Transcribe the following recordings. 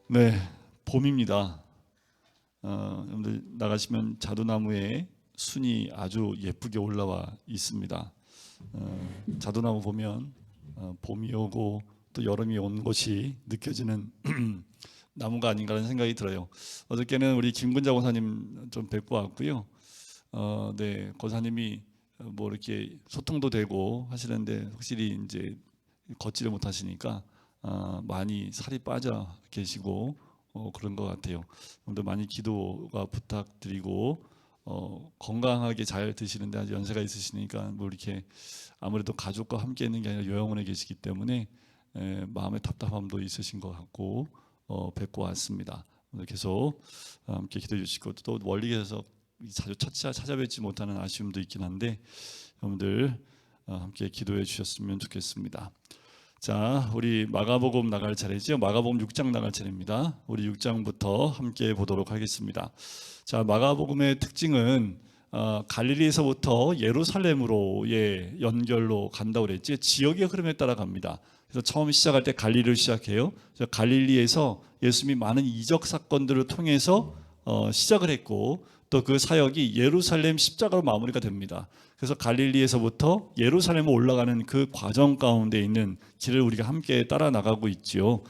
네, 봄입니다. 여러분들 나가시면 자두나무에 순이 아주 예쁘게 올라와 있습니다. 자두나무 보면 봄이 오고 또 여름이 온 것이 느껴지는 나무가 아닌가라는 생각이 들어요. 어저께는 우리 김근자 권사님 좀 뵙고 왔고요. 네, 권사님이 뭐 이렇게 소통도 되고 하시는데 확실히 이제 걷지를 못하시니까 많이 살이 빠져 계시고 그런 것 같아요. 오늘도 많이 기도가 부탁드리고 건강하게 잘 드시는데 아주 연세가 있으시니까 뭐 이렇게 아무래도 가족과 함께 있는 게 아니라 요양원에 계시기 때문에 마음의 답답함도 있으신 것 같고 뵙고 왔습니다. 오늘 계속 함께 기도해 주시고 또 멀리 계셔서 자주 찾아뵙지 못하는 아쉬움도 있긴 한데 여러분들 함께 기도해 주셨으면 좋겠습니다. 자, 우리 마가복음 나갈 차례죠. 마가복음 6장 나갈 차례입니다. 우리 6장부터 함께 보도록 하겠습니다. 자, 마가복음의 특징은 갈릴리에서부터 예루살렘으로의 연결로 간다고 그랬지. 지역의 흐름에 따라 갑니다. 그래서 처음 시작할 때 갈릴리를 시작해요. 그래서 갈릴리에서 예수님이 많은 이적 사건들을 통해서 시작을 했고 또 그 사역이 예루살렘 십자가로 마무리가 됩니다. 그래서 갈릴리에서부터 예루살렘으로 올라가는 그 과정 가운데 있는 길을 우리가 함께 따라 나가고 있지요.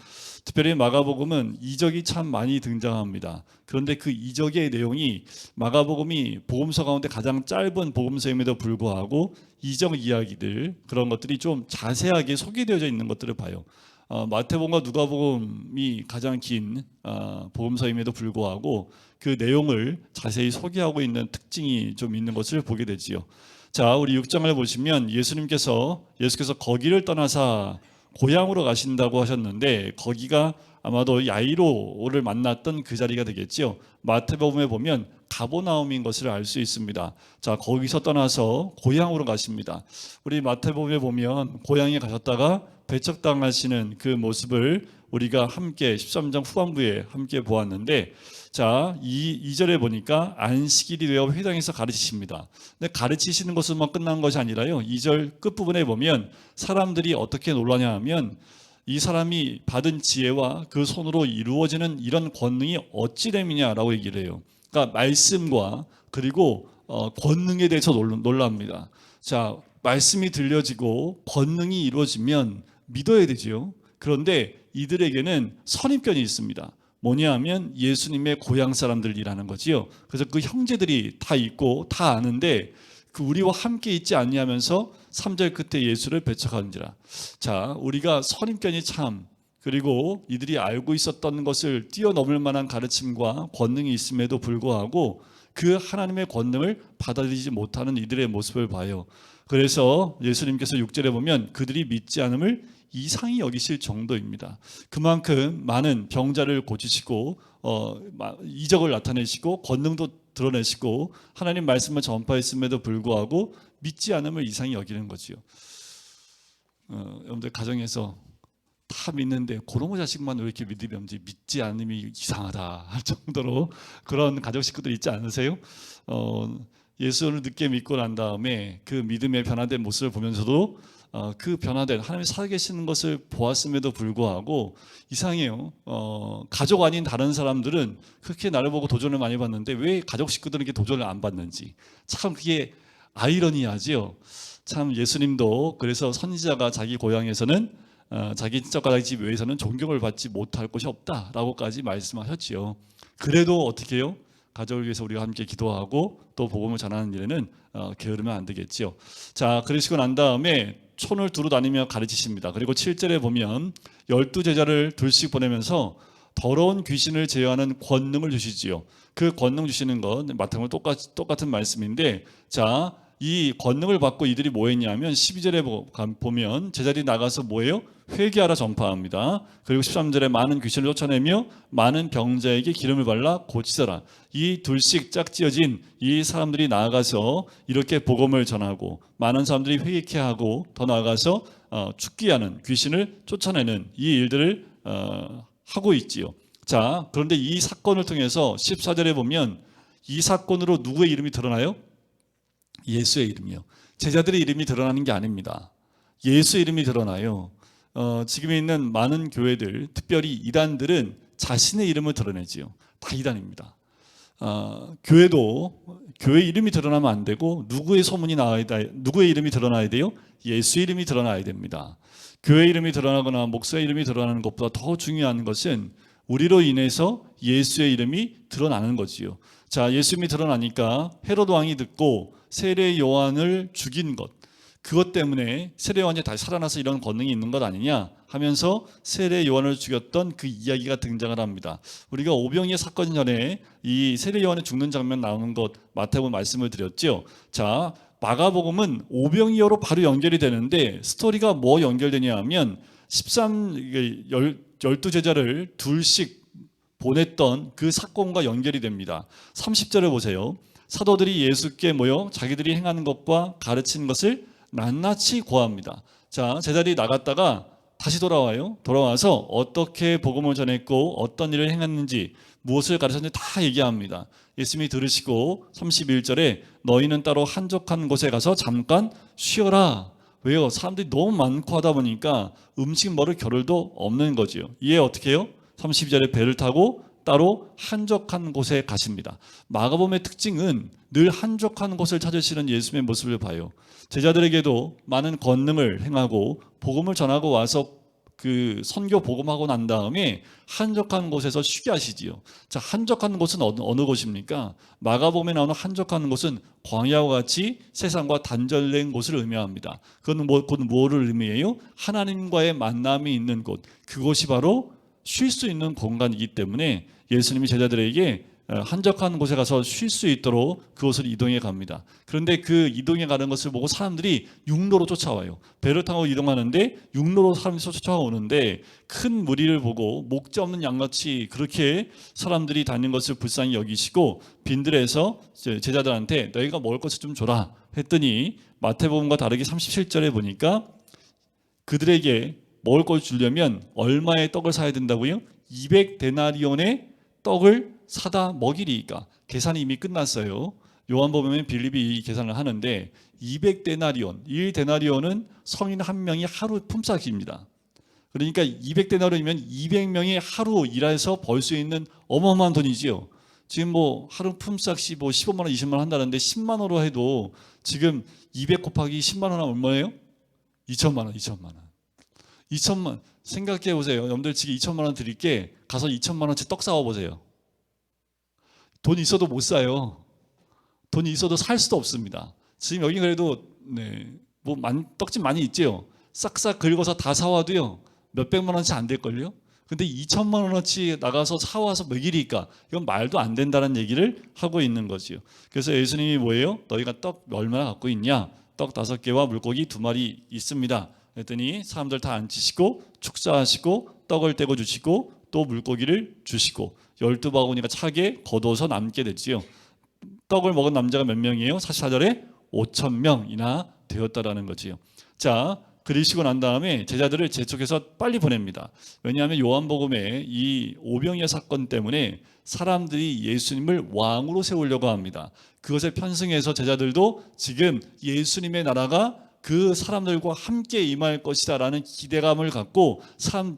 특별히 마가복음은 이적이 참 많이 등장합니다. 그런데 그 이적의 내용이 마가복음이 복음서 가운데 가장 짧은 복음서임에도 불구하고 이적 이야기들 그런 것들이 좀 자세하게 소개되어져 있는 것들을 봐요. 마태복음과 누가복음이 가장 긴 복음서임에도 불구하고 그 내용을 자세히 소개하고 있는 특징이 좀 있는 것을 보게 되지요. 자, 우리 6장을 보시면 예수께서 거기를 떠나사 고향으로 가신다고 하셨는데 거기가 아마도 야이로를 만났던 그 자리가 되겠죠. 마태복음에 보면 가버나움인 것을 알 수 있습니다. 자, 거기서 떠나서 고향으로 가십니다. 우리 마태복음에 보면 고향에 가셨다가 배척당하시는 그 모습을 우리가 함께 13장 후반부에 함께 보았는데 자, 2절에 보니까 안식일이 되어 회당에서 가르치십니다. 근데 가르치시는 것으로만 끝난 것이 아니라요. 2절 끝부분에 보면 사람들이 어떻게 놀라냐 하면 이 사람이 받은 지혜와 그 손으로 이루어지는 이런 권능이 어찌 됨이냐라고 얘기를 해요. 그러니까 말씀과 그리고 권능에 대해서 놀랍니다. 자, 말씀이 들려지고 권능이 이루어지면 믿어야 되죠. 그런데 이들에게는 선입견이 있습니다. 뭐냐 하면 예수님의 고향 사람들이라는 거지요. 그래서 그 형제들이 다 있고 다 아는데 그 우리와 함께 있지 않냐면서 3절 끝에 예수를 배척하는지라. 자, 우리가 선입견이 참 그리고 이들이 알고 있었던 것을 뛰어넘을 만한 가르침과 권능이 있음에도 불구하고 그 하나님의 권능을 받아들이지 못하는 이들의 모습을 봐요. 그래서 예수님께서 6절에 보면 그들이 믿지 않음을 이상히 여기실 정도입니다. 그만큼 많은 병자를 고치시고 이적을 나타내시고 권능도 드러내시고 하나님 말씀을 전파했음에도 불구하고 믿지 않음을 이상히 여기는 거지요. 여러분들 가정에서 다 믿는데 그런 자식만 왜 이렇게 믿으면지 믿지 않음이 이상하다 할 정도로 그런 가족 식구들 있지 않으세요? 예수를 늦게 믿고 난 다음에 그 믿음의 변화된 모습을 보면서도 그 변화된 하나님이 살아계시는 것을 보았음에도 불구하고 이상해요. 가족 아닌 다른 사람들은 그렇게 나를 보고 도전을 많이 받는데 왜 가족 식구들은 이렇게 도전을 안 받는지 참 그게 아이러니하지요. 참 예수님도 그래서 선지자가 자기 고향에서는 자기 친척과 자기 집 외에서는 존경을 받지 못할 곳이 없다라고까지 말씀하셨지요. 그래도 어떻게 해요? 가족을 위해서 우리가 함께 기도하고 또 복음을 전하는 일에는 게으르면 안 되겠지요. 자, 그러시고 난 다음에 촌을 두루 다니며 가르치십니다. 그리고 7절에 보면 12제자를 둘씩 보내면서 더러운 귀신을 제어하는 권능을 주시지요. 그 권능 주시는 건 마태복음 똑같은 말씀인데 자, 이 권능을 받고 이들이 뭐 했냐면 12절에 보면 제자들이 나가서 뭐예요? 회개하라 전파합니다. 그리고 13절에 많은 귀신을 쫓아내며 많은 병자에게 기름을 발라 고치더라. 이 둘씩 짝지어진 이 사람들이 나아가서 이렇게 복음을 전하고 많은 사람들이 회개케 하고 더 나아가서 죽게 하는 귀신을 쫓아내는 이 일들을 하고 있지요. 자, 그런데 이 사건을 통해서 14절에 보면 이 사건으로 누구의 이름이 드러나요? 예수의 이름이요. 제자들의 이름이 드러나는 게 아닙니다. 예수의 이름이 드러나요. 지금에 있는 많은 교회들, 특별히 이단들은 자신의 이름을 드러내지요. 다 이단입니다. 교회도 교회 이름이 드러나면 안 되고 누구의 소문이 나와야 돼, 누구의 이름이 드러나야 돼요? 예수 이름이 드러나야 됩니다. 교회 이름이 드러나거나 목사의 이름이 드러나는 것보다 더 중요한 것은 우리로 인해서 예수의 이름이 드러나는 거지요. 자, 예수 이름이 드러나니까 헤로드 왕이 듣고 세례 요한을 죽인 것, 그것 때문에 세례 요한이 다시 살아나서 이런 권능이 있는 것 아니냐 하면서 세례 요한을 죽였던 그 이야기가 등장을 합니다. 우리가 오병이어 사건 전에 이 세례 요한이 죽는 장면 나오는 것 마태복음 말씀을 드렸죠. 자, 마가복음은 오병이어로 바로 연결이 되는데 스토리가 뭐 연결되냐 하면 12제자를 둘씩 보냈던 그 사건과 연결이 됩니다. 30절을 보세요. 사도들이 예수께 모여 자기들이 행하는 것과 가르치는 것을 낱낱이 고합니다. 자, 제자들이 나갔다가 다시 돌아와요. 돌아와서 어떻게 복음을 전했고 어떤 일을 행했는지 무엇을 가르쳤는지 다 얘기합니다. 예수님이 들으시고 31절에 너희는 따로 한적한 곳에 가서 잠깐 쉬어라. 왜요? 사람들이 너무 많고 하다 보니까 음식 먹을 겨를도 없는 거지요. 이에 어떻게 해요? 32절에 배를 타고 따로 한적한 곳에 가십니다. 마가복음의 특징은 늘 한적한 곳을 찾으시는 예수님의 모습을 봐요. 제자들에게도 많은 권능을 행하고 복음을 전하고 와서 그 선교 복음하고 난 다음에 한적한 곳에서 쉬게 하시지요. 자, 한적한 곳은 어느 곳입니까? 마가복음에 나오는 한적한 곳은 광야와 같이 세상과 단절된 곳을 의미합니다. 그건 곧 뭐를 의미해요? 하나님과의 만남이 있는 곳. 그곳이 바로 쉴 수 있는 공간이기 때문에 예수님이 제자들에게 한적한 곳에 가서 쉴 수 있도록 그곳을 이동해 갑니다. 그런데 그 이동해 가는 것을 보고 사람들이 육로로 쫓아와요. 배를 타고 이동하는데 육로로 사람들이 쫓아오는데 큰 무리를 보고 목자 없는 양같이 그렇게 사람들이 다니는 것을 불쌍히 여기시고 빈들에서 제자들한테 너희가 먹을 것을 좀 줘라 했더니 마태복음과 다르게 37절에 보니까 그들에게 먹을 걸 주려면 얼마의 떡을 사야 된다고요? 200데나리온의 떡을 사다 먹이리까. 계산이 이미 끝났어요. 요한복음에 빌립이 이 계산을 하는데 200데나리온, 1데나리온은 성인 한 명이 하루 품삯입니다. 그러니까 200데나리온이면 200명이 하루 일해서 벌 수 있는 어마어마한 돈이지요. 지금 뭐 하루 품삯이 뭐 15만 원, 20만 원 한다는데 10만 원으로 해도 지금 200 곱하기 10만 원 하면 얼마예요? 2천만 원, 2천만 원. 2천만, 생각해 보세요. 여러분들 지금 2천만 원 드릴게 가서 2천만 원치 떡 사와 보세요. 돈 있어도 못 사요. 돈이 있어도 살 수도 없습니다. 지금 여기 그래도 뭐 떡집 많이 있지요. 싹싹 긁어서 다 사와도요 몇백만 원치 안 될걸요. 근데 2천만 원어치 나가서 사와서 먹이리까 이건 말도 안 된다는 얘기를 하고 있는 거지요. 그래서 예수님이 뭐예요? 너희가 떡 얼마나 갖고 있냐? 떡 5개와 물고기 2마리 있습니다. 그랬더니 사람들 다 앉히시고 축사하시고 떡을 떼고 주시고 또 물고기를 주시고 12바구니가 차게 걷어서 남게 됐지요. 떡을 먹은 남자가 몇 명이에요? 44절에 5,000명이나 되었다라는 거지요. 자, 그러시고 난 다음에 제자들을 재촉해서 빨리 보냅니다. 왜냐하면 요한복음에 이 오병이어 사건 때문에 사람들이 예수님을 왕으로 세우려고 합니다. 그것에 편승해서 제자들도 지금 예수님의 나라가 그 사람들과 함께 임할 것이다라는 기대감을 갖고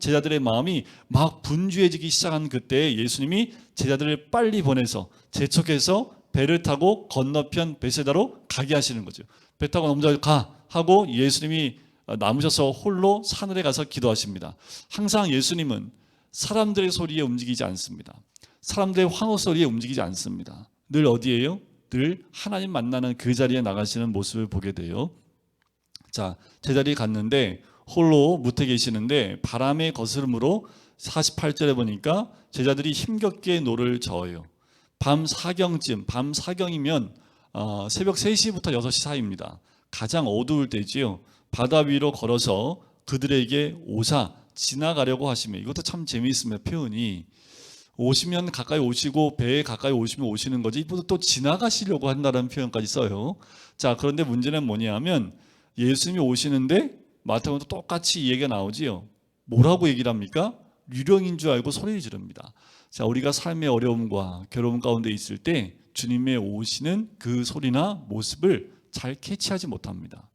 제자들의 마음이 막 분주해지기 시작한 그때 예수님이 제자들을 빨리 보내서 재촉해서 배를 타고 건너편 베세다로 가게 하시는 거죠. 배 타고 넘어져 가 하고 예수님이 남으셔서 홀로 산을에 가서 기도하십니다. 항상 예수님은 사람들의 소리에 움직이지 않습니다. 사람들의 환호 소리에 움직이지 않습니다. 늘 어디에요? 늘 하나님 만나는 그 자리에 나가시는 모습을 보게 돼요. 자, 제자들이 갔는데 홀로 무태 계시는데 바람의 거스름으로 48절에 보니까 제자들이 힘겹게 노를 저어요. 밤 4경쯤, 밤 4경이면 새벽 3시부터 6시 사이입니다. 가장 어두울 때지요. 바다 위로 걸어서 그들에게 오사 지나가려고 하시면 이것도 참 재미있습니다. 표현이 오시면 가까이 오시고 배에 가까이 오시면 오시는 거지 이보다 또 지나가시려고 한다는 표현까지 써요. 자, 그런데 문제는 뭐냐면 예수님이 오시는데 마태복음도 똑같이 얘기가 나오지요. 뭐라고 얘기를 합니까? 유령인 줄 알고 소리를 지릅니다. 자, 우리가 삶의 어려움과 괴로움 가운데 있을 때 주님의 오시는 그 소리나 모습을 잘 캐치하지 못합니다.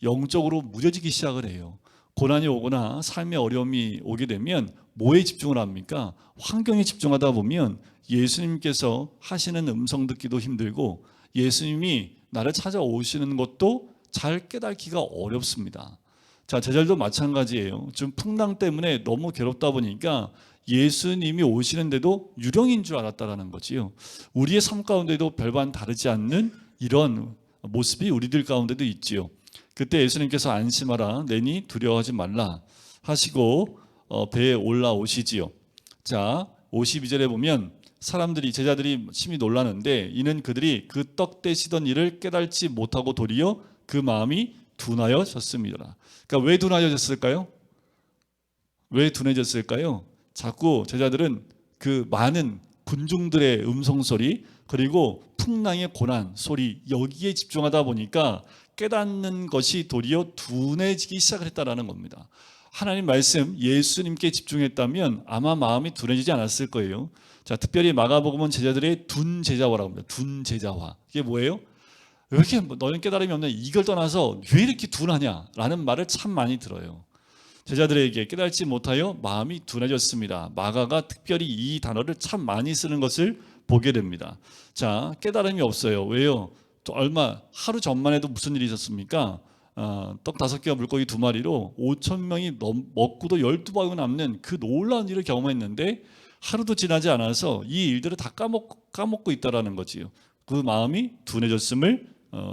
영적으로 무뎌지기 시작을 해요. 고난이 오거나 삶의 어려움이 오게 되면 뭐에 집중을 합니까? 환경에 집중하다 보면 예수님께서 하시는 음성 듣기도 힘들고 예수님이 나를 찾아오시는 것도 잘 깨닫기가 어렵습니다. 자, 제자들도 마찬가지예요. 지금 풍랑 때문에 너무 괴롭다 보니까 예수님이 오시는데도 유령인 줄 알았다라는 거지요. 우리의 삶 가운데도 별반 다르지 않는 이런 모습이 우리들 가운데도 있지요. 그때 예수님께서 안심하라, 내니 두려워하지 말라 하시고 배에 올라오시지요. 자, 52절에 보면 사람들이, 제자들이 심히 놀라는데 이는 그들이 그 떡 떼시던 일을 깨달지 못하고 도리어 그 마음이 둔하여졌습니다. 그러니까 왜 둔하여졌을까요? 왜 둔해졌을까요? 자꾸 제자들은 그 많은 군중들의 음성소리 그리고 풍랑의 고난 소리 여기에 집중하다 보니까 깨닫는 것이 도리어 둔해지기 시작했다라는 겁니다. 하나님 말씀 예수님께 집중했다면 아마 마음이 둔해지지 않았을 거예요. 자, 특별히 마가복음은 제자들의 둔 제자화라고 합니다. 둔 제자화. 이게 뭐예요? 왜 이렇게 너는 깨달음이 없냐, 이걸 떠나서 왜 이렇게 둔하냐라는 말을 참 많이 들어요. 제자들에게 깨달지 못하여 마음이 둔해졌습니다. 마가가 특별히 이 단어를 참 많이 쓰는 것을 보게 됩니다. 자, 깨달음이 없어요. 왜요? 또 하루 전만 해도 무슨 일이 있었습니까? 떡 5개와 물고기 2마리로 5,000명이 먹고도 12방울 남는 그 놀라운 일을 경험했는데 하루도 지나지 않아서 이 일들을 다 까먹고 있다라는 거지요. 그 마음이 둔해졌음을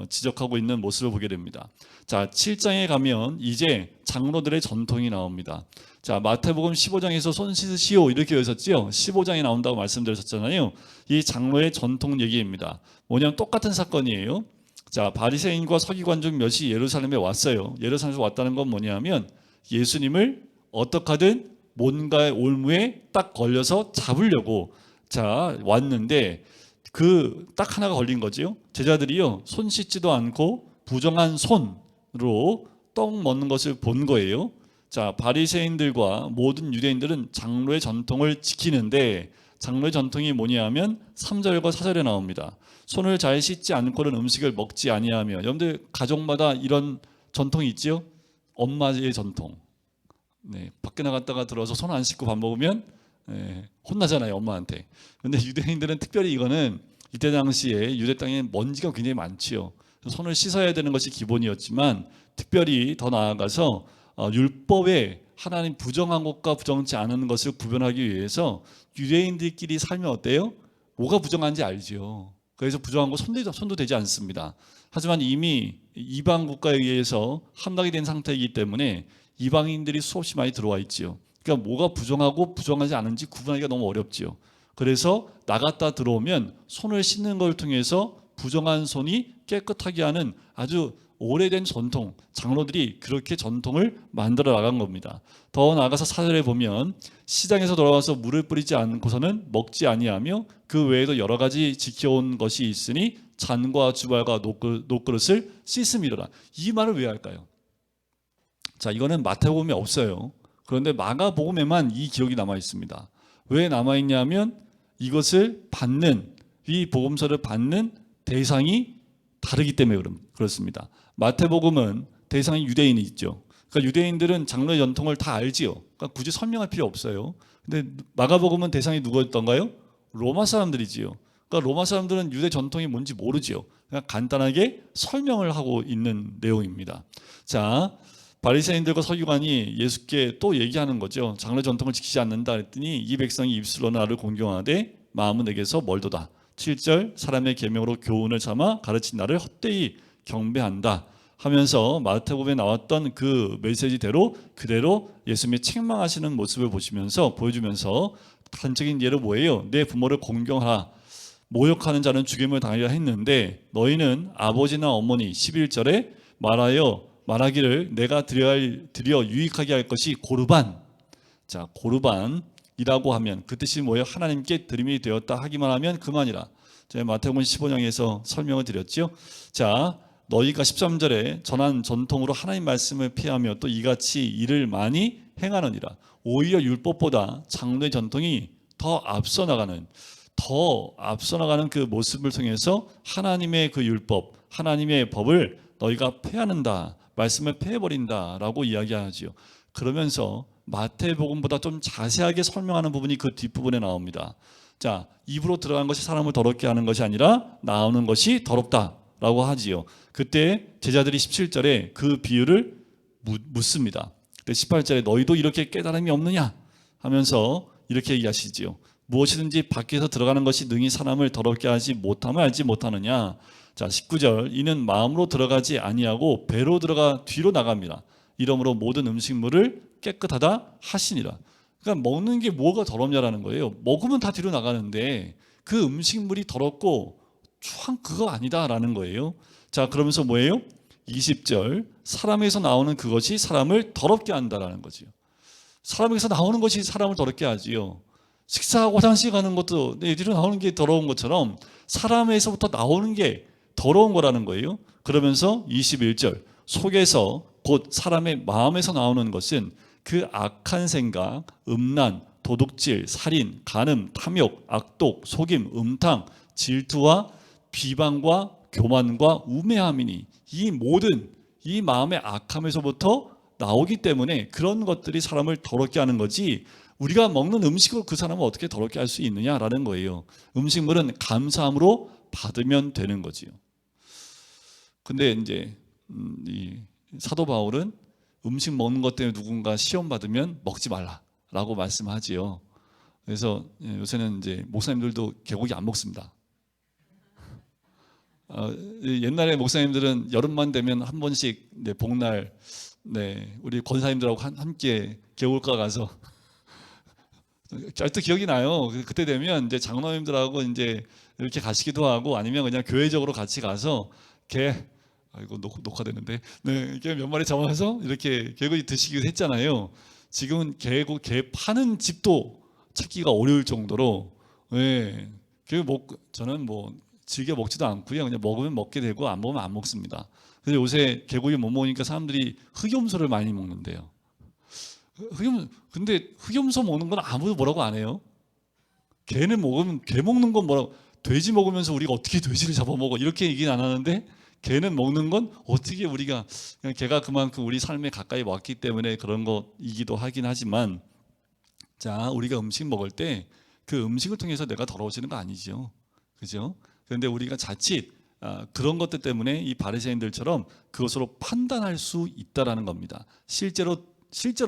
지적하고 있는 모습을 보게 됩니다. 자, 7장에 가면 이제 장로들의 전통이 나옵니다. 자, 마태복음 15장에서 손 씻으시오 이렇게 외웠었지요. 15장에 나온다고 말씀드렸었잖아요. 이 장로의 전통 얘기입니다. 뭐냐면 똑같은 사건이에요. 자, 바리새인과 서기관 중 몇이 예루살렘에 왔어요. 예루살렘에서 왔다는 건 뭐냐면 예수님을 어떻게 하든 뭔가의 올무에 딱 걸려서 잡으려고 자 왔는데 그 딱 하나가 걸린 거지요. 제자들이요, 손 씻지도 않고 부정한 손으로 떡 먹는 것을 본 거예요. 자, 바리새인들과 모든 유대인들은 장로의 전통을 지키는데 장로의 전통이 뭐냐면 3절과 4절에 나옵니다. 손을 잘 씻지 않고는 음식을 먹지 아니하며. 여러분들 가족마다 이런 전통이 있지요. 엄마의 전통. 네, 밖에 나갔다가 들어와서 손 안 씻고 밥 먹으면 혼나잖아요, 엄마한테. 근데 유대인들은 특별히 이거는 이때 당시에 유대 땅에 먼지가 굉장히 많지요. 손을 씻어야 되는 것이 기본이었지만 특별히 더 나아가서 율법에 하나님 부정한 것과 부정치 않은 것을 구별하기 위해서 유대인들끼리 살면 어때요? 뭐가 부정한지 알죠. 그래서 부정한 거 손도 대지 않습니다. 하지만 이미 이방 국가에 의해서 함락이 된 상태이기 때문에 이방인들이 수없이 많이 들어와 있지요. 그러니까 뭐가 부정하고 부정하지 않은지 구분하기가 너무 어렵지요. 그래서 나갔다 들어오면 손을 씻는 걸 통해서 부정한 손이 깨끗하게 하는 아주 오래된 전통, 장로들이 그렇게 전통을 만들어 나간 겁니다. 더 나아가서 4절에 보면 시장에서 돌아와서 물을 뿌리지 않고서는 먹지 아니하며 그 외에도 여러 가지 지켜온 것이 있으니 잔과 주발과 녹그릇을 씻음이로라. 이 말을 왜 할까요? 자, 이거는 마태복음에 없어요. 그런데 마가복음에만 이 기록이 남아 있습니다. 왜 남아 있냐면 이것을 받는, 이 복음서를 받는 대상이 다르기 때문에 그렇습니다. 마태복음은 대상이 유대인이 있죠. 그러니까 유대인들은 장로의 전통을 다 알지요. 그러니까 굳이 설명할 필요 없어요. 근데 마가복음은 대상이 누구였던가요? 로마 사람들이지요. 그러니까 로마 사람들은 유대 전통이 뭔지 모르지요. 그냥 간단하게 설명을 하고 있는 내용입니다. 자, 바리새인들과 서기관이 예수께 또 얘기하는 거죠. 장로 전통을 지키지 않는다 했더니 이 백성이 입술로 나를 공경하되 마음은 내게서 멀도다. 7절 사람의 계명으로 교훈을 삼아 가르친 나를 헛되이 경배한다 하면서 마태복음에 나왔던 그 메시지대로 그대로 예수님이 책망하시는 모습을 보여주면서 단적인 예로 뭐예요? 내 부모를 공경하라. 모욕하는 자는 죽임을 당하리라 했는데 너희는 아버지나 어머니 11절에 말하기를 내가 드려 유익하게 할 것이 고르반. 자, 고르반이라고 하면 그 뜻이 뭐예요? 하나님께 드림이 되었다 하기만 하면 그만이라. 제가 마태복음 15장에서 설명을 드렸죠. 자, 너희가 13절에 전한 전통으로 하나님 말씀을 피하며 또 이같이 일을 많이 행하느니라. 오히려 율법보다 장로의 전통이 더 앞서 나가는 그 모습을 통해서 하나님의 그 율법, 하나님의 법을 너희가 폐하는다 말씀을 패해버린다라고 이야기하지요. 그러면서 마태복음보다 좀 자세하게 설명하는 부분이 그 뒷부분에 나옵니다. 자, 입으로 들어간 것이 사람을 더럽게 하는 것이 아니라 나오는 것이 더럽다라고 하지요. 그때 제자들이 17절에 그 비유를 묻습니다. 18절에 너희도 이렇게 깨달음이 없느냐 하면서 이렇게 얘기하시지요. 무엇이든지 밖에서 들어가는 것이 능히 사람을 더럽게 하지 못함을 알지 못하느냐. 자, 19절 이는 마음으로 들어가지 아니하고 배로 들어가 뒤로 나갑니다. 이러므로 모든 음식물을 깨끗하다 하시니라. 그러니까 먹는 게 뭐가 더럽냐라는 거예요. 먹으면 다 뒤로 나가는데 그 음식물이 더럽고 참 그거 아니다라는 거예요. 자, 그러면서 뭐예요? 20절 사람에서 나오는 그것이 사람을 더럽게 한다라는 거지요. 사람에서 나오는 것이 사람을 더럽게 하지요. 식사하고 화장실 가는 것도 내 뒤로 나오는 게 더러운 것처럼 사람에서부터 나오는 게 더러운 거라는 거예요. 그러면서 21절 속에서 곧 사람의 마음에서 나오는 것은 그 악한 생각, 음란, 도둑질, 살인, 간음, 탐욕, 악독, 속임, 음탕, 질투와 비방과 교만과 우매함이니 이 모든 이 마음의 악함에서부터 나오기 때문에 그런 것들이 사람을 더럽게 하는 거지 우리가 먹는 음식으로 그 사람을 어떻게 더럽게 할 수 있느냐라는 거예요. 음식물은 감사함으로 받으면 되는 거지요. 근데 이제 이 사도 바울은 음식 먹는 것 때문에 누군가 시험 받으면 먹지 말라라고 말씀하지요. 그래서 요새는 이제 목사님들도 개고기 안 먹습니다. 옛날에 목사님들은 여름만 되면 한 번씩 복날 우리 권사님들하고 함께 개울가 가서 아직도 기억이 나요. 그때 되면 이제 장로님들하고 이제 이렇게 가시기도 하고 아니면 그냥 교회적으로 같이 가서 이거 녹화되는데 이렇게 몇 마리 잡아서 이렇게 개고기 드시기도 했잖아요. 지금은 개 파는 집도 찾기가 어려울 정도로 저는 즐겨 먹지도 않고요. 그냥 먹으면 먹게 되고 안 먹으면 안 먹습니다. 근데 요새 개고기 못 먹으니까 사람들이 흑염소를 많이 먹는데요. 근데 흑염소 먹는 건 아무도 뭐라고 안 해요. 개는 먹으면 개 먹는 건 뭐라고 돼지 먹으면서 우리가 어떻게 돼지를 잡아먹어 이렇게 얘기는 안 하는데 개는 먹는 건 어떻게 우리가 그냥 개가 그만큼 우리 삶에 가까이 왔기 때문에 그런 것이기도 하긴 하지만 자 우리가 음식 먹을 때 그 음식을 통해서 내가 더러워지는 거 아니죠. 그죠? 그런데 우리가 자칫 그런 것들 때문에 이 바리새인들처럼 그것으로 판단할 수 있다라는 겁니다. 실제로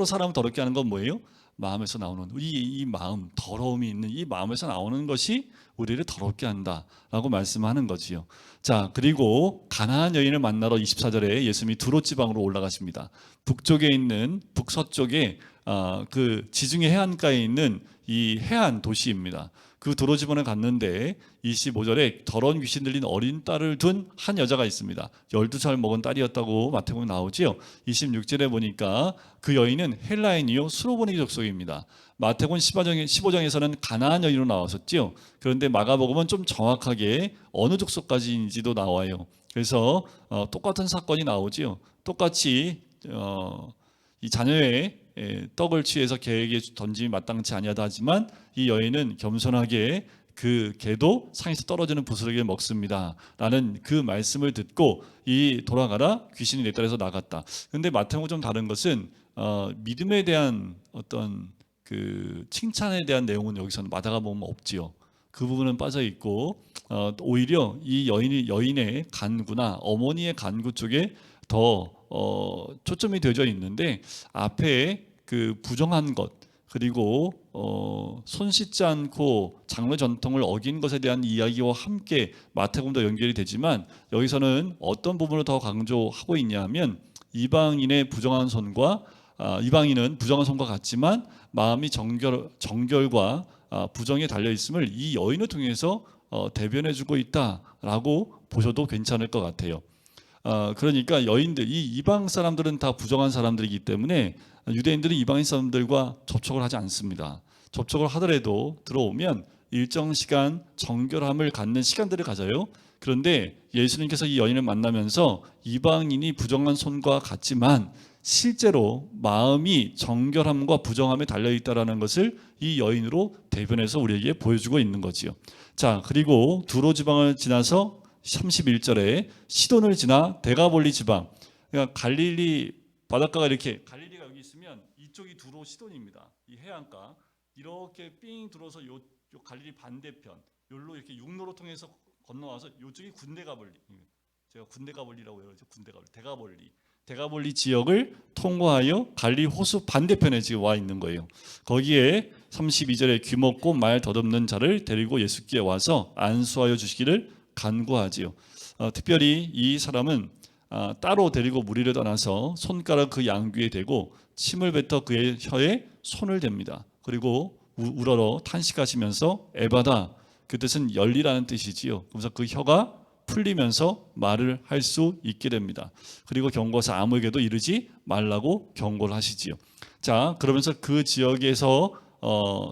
사람을 더럽게 하는 건 뭐예요? 마음에서 나오는 이 마음, 더러움이 있는 이 마음에서 나오는 것이 우리를 더럽게 한다라고 말씀하는 거지요. 자, 그리고 가나안 여인을 만나러 24절에 예수님이 두로 지방으로 올라가십니다. 북서쪽에 그 지중해 해안가에 있는 이 해안 도시입니다. 그 두로 지방에 갔는데 25절에 더러운 귀신 들린 어린 딸을 둔 한 여자가 있습니다. 12살 먹은 딸이었다고 마태복음에 나오지요. 26절에 보니까 그 여인은 헬라인이요 수로보니 족속입니다. 마태복음 15장에서는 가나안 여인으로 나왔었지요. 그런데 마가복음은 좀 정확하게 어느 족속까지인지도 나와요. 그래서 똑같은 사건이 나오지요. 똑같이 이 자녀의 떡을 취해서 개에게 던짐이 마땅치 아니하다 하지만 이 여인은 겸손하게 그 개도 상에서 떨어지는 부스러기를 먹습니다 라는 그 말씀을 듣고 이 돌아가라 귀신이 내 딸에서 나갔다. 그런데 마태복음은 좀 다른 것은 믿음에 대한 어떤 그 칭찬에 대한 내용은 여기서는 마가복음은 없지요. 그 부분은 빠져 있고 오히려 이 여인의 간구나 어머니의 간구 쪽에 더 초점이 되어져 있는데 앞에 그 부정한 것 그리고 손 씻지 않고 장로 전통을 어긴 것에 대한 이야기와 함께 마태복음도 연결이 되지만 여기서는 어떤 부분을 더 강조하고 있냐면 이방인은 부정한 손과 같지만 마음이 정결과 부정에 달려 있음을 이 여인을 통해서 대변해주고 있다라고 보셔도 괜찮을 것 같아요. 그러니까 여인들, 이 이방 사람들은 다 부정한 사람들이기 때문에 유대인들은 이방인 사람들과 접촉을 하지 않습니다. 접촉을 하더라도 들어오면 일정 시간 정결함을 갖는 시간들을 가져요. 그런데 예수님께서 이 여인을 만나면서 이방인이 부정한 손과 같지만 실제로 마음이 정결함과 부정함에 달려있다는 것을 이 여인으로 대변해서 우리에게 보여주고 있는 거지요. 자, 그리고 두로 지방을 지나서 31절에 시돈을 지나 데가볼리 지방 그러니까 갈릴리 바닷가가 이렇게 갈릴리가 여기 있으면 이쪽이 두로 시돈입니다. 이 해안가 이렇게 삥 들어서 요 갈릴리 반대편 요로 이렇게 육로로 통해서 건너와서 요쪽이 군데가볼리. 제가 군데가볼리라고 해요. 대가볼리 지역을 통과하여 갈릴리 호수 반대편에 지금 와 있는 거예요. 거기에 32절에 귀먹고 말 더듬는 자를 데리고 예수께 와서 안수하여 주시기를 간구하지요. 특별히 이 사람은 따로 데리고 무리를 떠나서 손가락 그 양귀에 대고 침을 뱉어 그의 혀에 손을 댑니다. 그리고 우러러 탄식하시면서 에바다, 그 뜻은 열리라는 뜻이지요. 그래서 그 혀가 풀리면서 말을 할 수 있게 됩니다. 그리고 경고하사 아무에게도 이르지 말라고 경고를 하시지요. 자, 그러면서 그 지역에서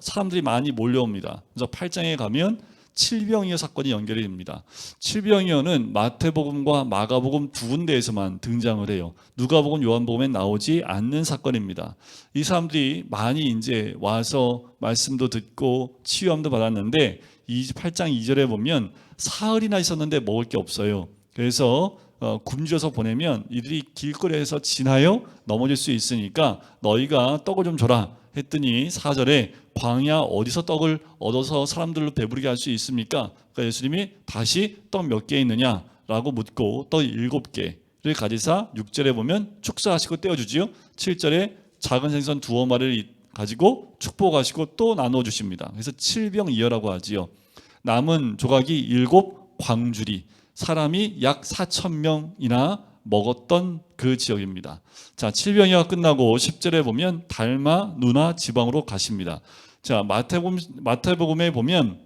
사람들이 많이 몰려옵니다. 그래서 8장에 가면 칠병이어 사건이 연결이 됩니다. 칠병이어는 마태복음과 마가복음 두 군데에서만 등장을 해요. 누가복음, 요한복음에 나오지 않는 사건입니다. 이 사람들이 많이 이제 와서 말씀도 듣고 치유함도 받았는데 8장 2절에 보면 사흘이나 있었는데 먹을 게 없어요. 그래서 굶주려서 보내면 이들이 길거리에서 지나여 넘어질 수 있으니까 너희가 떡을 좀 줘라 했더니 4절에 광야 어디서 떡을 얻어서 사람들로 배부르게 할 수 있습니까? 그러니까 예수님이 다시 떡 몇 개 있느냐라고 묻고 떡 7개를 가지사 6절에 보면 축사하시고 떼어주지요. 7절에 작은 생선 2어마리를 가지고 축복하시고 또 나눠주십니다. 그래서 칠병이어라고 하지요. 남은 조각이 7 광주리, 사람이 약 4,000명이나 먹었던 그 지역입니다. 자, 칠병이가 끝나고 10절에 보면 달마 누나 지방으로 가십니다. 자, 마태복음에 보면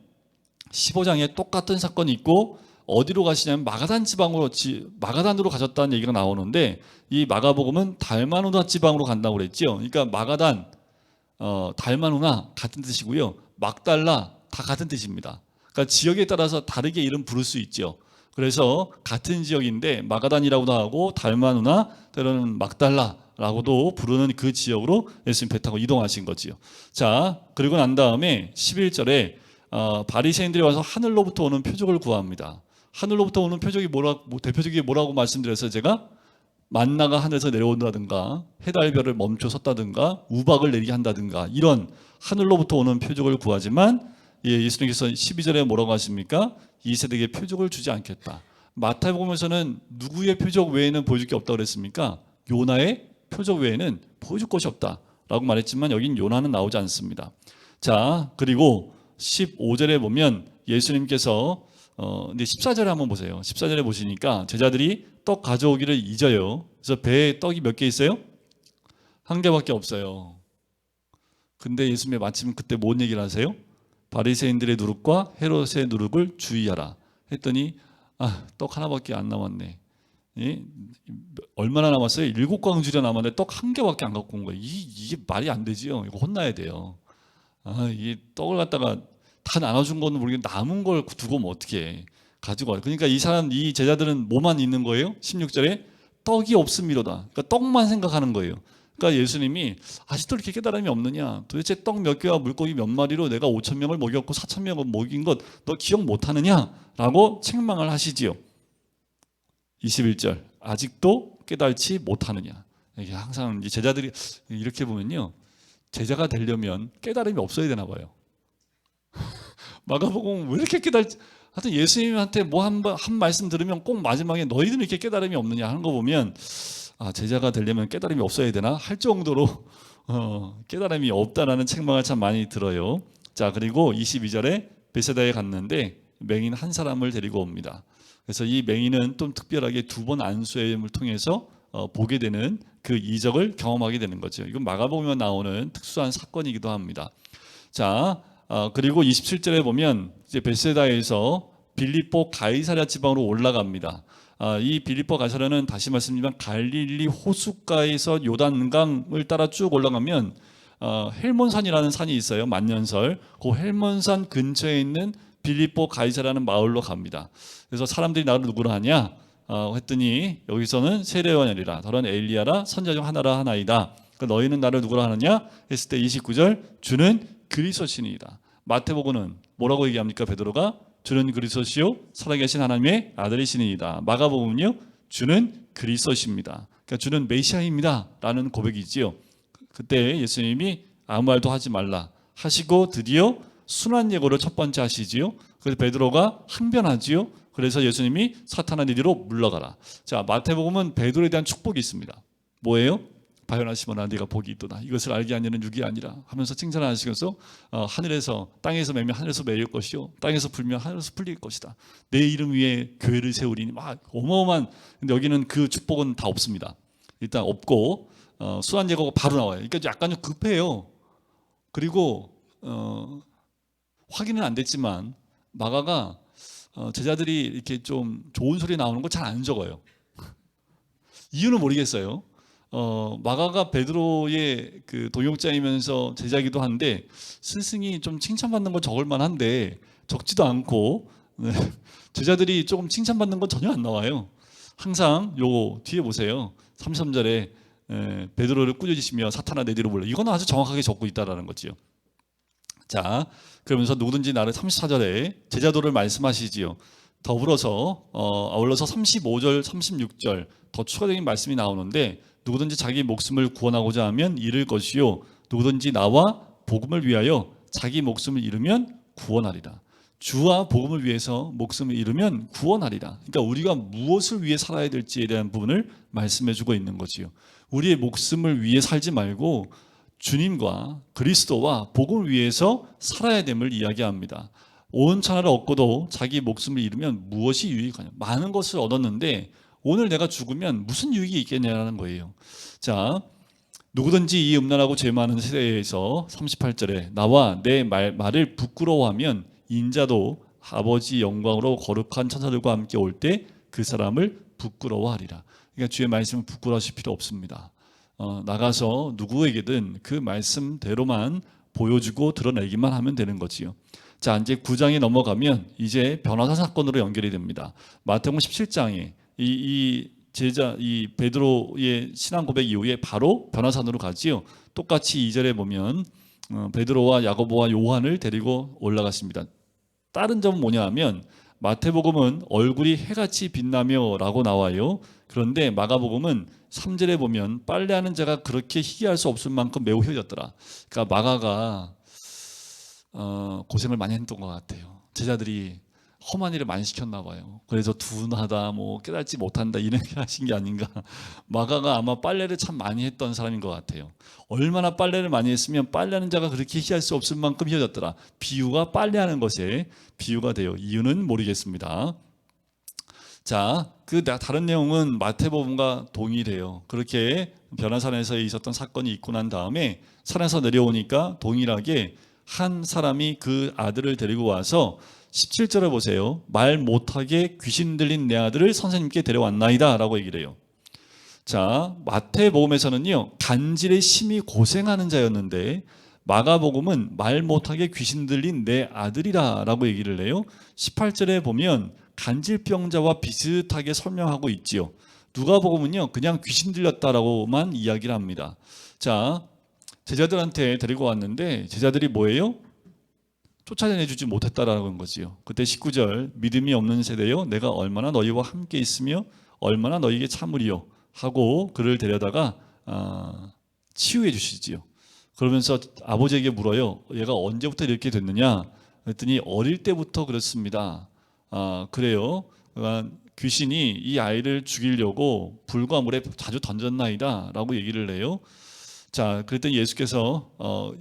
15장에 똑같은 사건이 있고 어디로 가시냐면 마가단으로 가셨다는 얘기가 나오는데 이 마가복음은 달마 누나 지방으로 간다고 그랬죠. 그러니까 마가단, 달마 누나 같은 뜻이고요. 막달라 다 같은 뜻입니다. 그러니까 지역에 따라서 다르게 이름 부를 수 있죠. 그래서 같은 지역인데 마가단이라고도 하고 달마누나 때로는 막달라라고도 부르는 그 지역으로 예수님 배 타고 이동하신 거지요. 자, 그리고 난 다음에 11절에 바리새인들이 와서 하늘로부터 오는 표적을 구합니다. 하늘로부터 오는 표적이 대표적인 뭐라고 말씀드렸어요. 제가 만나가 하늘에서 내려온다든가 해달별을 멈춰 섰다든가 우박을 내리게 한다든가 이런 하늘로부터 오는 표적을 구하지만 예수님께서 12절에 뭐라고 하십니까? 이 세대에게 표적을 주지 않겠다. 마태복음에서는 누구의 표적 외에는 보여줄 게 없다고 그랬습니까? 요나의 표적 외에는 보여줄 것이 없다라고 말했지만 여긴 요나는 나오지 않습니다. 자, 그리고 15절에 보면 예수님께서 근데 14절에 한번 보세요. 14절에 보시니까 제자들이 떡 가져오기를 잊어요. 그래서 배에 떡이 몇 개 있어요? 1개밖에 없어요. 근데 예수님이 마침 그때 뭔 얘기를 하세요? 바리새인들의 누룩과 헤롯의 누룩을 주의하라 했더니 떡 하나밖에 안 남았네. 예? 얼마나 남았어요? 7광주리나 남았는데 떡 1개밖에 안 갖고 온 거예요. 이게 말이 안 되지요. 이거 혼나야 돼요. 이 떡을 갖다가 다 나눠준 거는 모르겠는데 남은 걸 두고 뭐 어떻게 해. 가지고 와요. 그러니까 이 제자들은 뭐만 있는 거예요? 16절에 떡이 없음이로다. 그러니까 떡만 생각하는 거예요. 그러니까 예수님이 아직도 이렇게 깨달음이 없느냐? 도대체 떡 몇 개와 물고기 몇 마리로 내가 5,000명을 먹였고 4,000명을 먹인 것 너 기억 못하느냐? 라고 책망을 하시지요. 21절 아직도 깨달지 못하느냐? 이게 항상 제자들이 이렇게 보면요, 제자가 되려면 깨달음이 없어야 되나 봐요. 마가복음 왜 이렇게 깨달지? 하여튼 예수님한테 뭐 한 말씀 들으면 꼭 마지막에 너희들은 이렇게 깨달음이 없느냐 하는 거 보면 제자가 되려면 깨달음이 없어야 되나 할 정도로 깨달음이 없다라는 책망을 참 많이 들어요. 자, 그리고 22절에 베세다에 갔는데 맹인 한 사람을 데리고 옵니다. 그래서 이 맹인은 좀 특별하게 2번 안수임을 통해서 보게 되는 그 이적을 경험하게 되는 거죠. 이건 마가복음에 나오는 특수한 사건이기도 합니다. 자, 그리고 27절에 보면 이제 베세다에서 빌립보 가이사랴 지방으로 올라갑니다. 이 빌립보 가이사랴는 다시 말씀드리면 갈릴리 호숫가에서 요단강을 따라 쭉 올라가면 헬몬산이라는 산이 있어요. 만년설. 그 헬몬산 근처에 있는 빌립보 가이사랴라는 마을로 갑니다. 그래서 사람들이 나를 누구라 하냐 했더니 여기서는 세례요한이라 더러는 엘리야라 선자 중 하나이다. 그러니까 너희는 나를 누구라 하느냐 했을 때 29절 주는 그리스도시니이다. 마태복음은 뭐라고 얘기합니까? 베드로가 주는 그리스도시요 살아계신 하나님의 아들이시니이다. 마가복음은요 주는 그리스도십니다. 그러니까 주는 메시아입니다라는 고백이지요. 그때 예수님이 아무 말도 하지 말라 하시고 드디어 순환 예고를 첫 번째 하시지요. 그래서 베드로가 항변하지요. 그래서 예수님이 사탄아 니디로 물러가라. 자, 마태복음은 베드로에 대한 축복이 있습니다. 뭐예요? 바요나시모나 네가 복이 있도다. 이것을 알게 하는 육이 아니라 하면서 칭찬하시면서 하늘에서 땅에서 매면 하늘에서 매일 것이요 땅에서 풀면 하늘에서 풀릴 것이다. 내 이름 위에 교회를 세우리니 막 어마어마한. 근데 여기는 그 축복은 다 없습니다. 일단 없고 순환 예고가 바로 나와요. 그러니까 약간 좀 급해요. 그리고 확인은 안 됐지만 마가가 제자들이 이렇게 좀 좋은 소리 나오는 거 잘 안 적어요. 이유는 모르겠어요. 마가가 베드로의 그 동역자이면서 제자이기도 한데 스승이 좀 칭찬받는 거 적을 만한데 적지도 않고 제자들이 조금 칭찬받는 건 전혀 안 나와요. 항상 요 뒤에 보세요. 33절에 베드로를 꾸짖으시며 사탄아 내 뒤로 물러. 이거는 아주 정확하게 적고 있다라는 거지요. 자, 그러면서 누구든지 나를 34절에 제자도를 말씀하시지요. 더불어서 아울러서 35절, 36절 더 추가적인 말씀이 나오는데 누구든지 자기 목숨을 구원하고자 하면 잃을 것이요 누구든지 나와 복음을 위하여 자기 목숨을 잃으면 구원하리라. 주와 복음을 위해서 목숨을 잃으면 구원하리라. 그러니까 우리가 무엇을 위해 살아야 될지에 대한 부분을 말씀해 주고 있는 거지요. 우리의 목숨을 위해 살지 말고 주님과 그리스도와 복음을 위해서 살아야 됨을 이야기합니다. 온 천하를 얻고도 자기 목숨을 잃으면 무엇이 유익하냐. 많은 것을 얻었는데 오늘 내가 죽으면 무슨 유익이 있겠냐는 거예요. 자, 누구든지 이 음란하고 죄 많은 세대에서 38절에 나와 내 말을 부끄러워하면 인자도 아버지 영광으로 거룩한 천사들과 함께 올 때 그 사람을 부끄러워하리라. 그러니까 주의 말씀을 부끄러워하실 필요 없습니다. 나가서 누구에게든 그 말씀대로만 보여주고 드러내기만 하면 되는 거지요. 자, 이제 9장에 넘어가면 이제 변호사 사건으로 연결이 됩니다. 마태복음 17장에 이 베드로의 신앙 고백 이후에 바로 변화산으로 가지요. 똑같이 2절에 보면 베드로와 야고보와 요한을 데리고 올라갔습니다. 다른 점은 뭐냐 하면 마태복음은 얼굴이 해같이 빛나며 라고 나와요. 그런데 마가복음은 3절에 보면 빨래하는 자가 그렇게 희귀할 수 없을 만큼 매우 희어졌더라. 그러니까 마가가 고생을 많이 했던 것 같아요. 제자들이 험한 일을 많이 시켰나 봐요. 그래서 둔하다, 깨닫지 못한다 이런 게 하신 게 아닌가. 마가가 아마 빨래를 참 많이 했던 사람인 것 같아요. 얼마나 빨래를 많이 했으면 빨래하는 자가 그렇게 희할 수 없을 만큼 희어졌더라. 비유가 빨래하는 것에 비유가 돼요. 이유는 모르겠습니다. 자, 그 다른 내용은 마태복음과 동일해요. 그렇게 변화산에서 있었던 사건이 있고 난 다음에 산에서 내려오니까 동일하게 한 사람이 그 아들을 데리고 와서 17절에 보세요. 말 못하게 귀신 들린 내 아들을 선생님께 데려왔나이다 라고 얘기를 해요. 자, 마태복음에서는요 간질에 심히 고생하는 자였는데 마가복음은 말 못하게 귀신 들린 내 아들이라 라고 얘기를 해요. 18절에 보면 간질병자와 비슷하게 설명하고 있지요. 누가복음은요 그냥 귀신 들렸다라고만 이야기를 합니다. 자, 제자들한테 데리고 왔는데 제자들이 뭐예요? 쫓아내주지 못했다라는 거지요. 그때 19절 믿음이 없는 세대여 내가 얼마나 너희와 함께 있으며 얼마나 너희에게 참으리요 하고 그를 데려다가 치유해 주시지요. 그러면서 아버지에게 물어요. 얘가 언제부터 이렇게 됐느냐? 그랬더니 어릴 때부터 그렇습니다. 그래요. 귀신이 이 아이를 죽이려고 불과 물에 자주 던졌나이다 라고 얘기를 해요. 자, 그랬더니 예수께서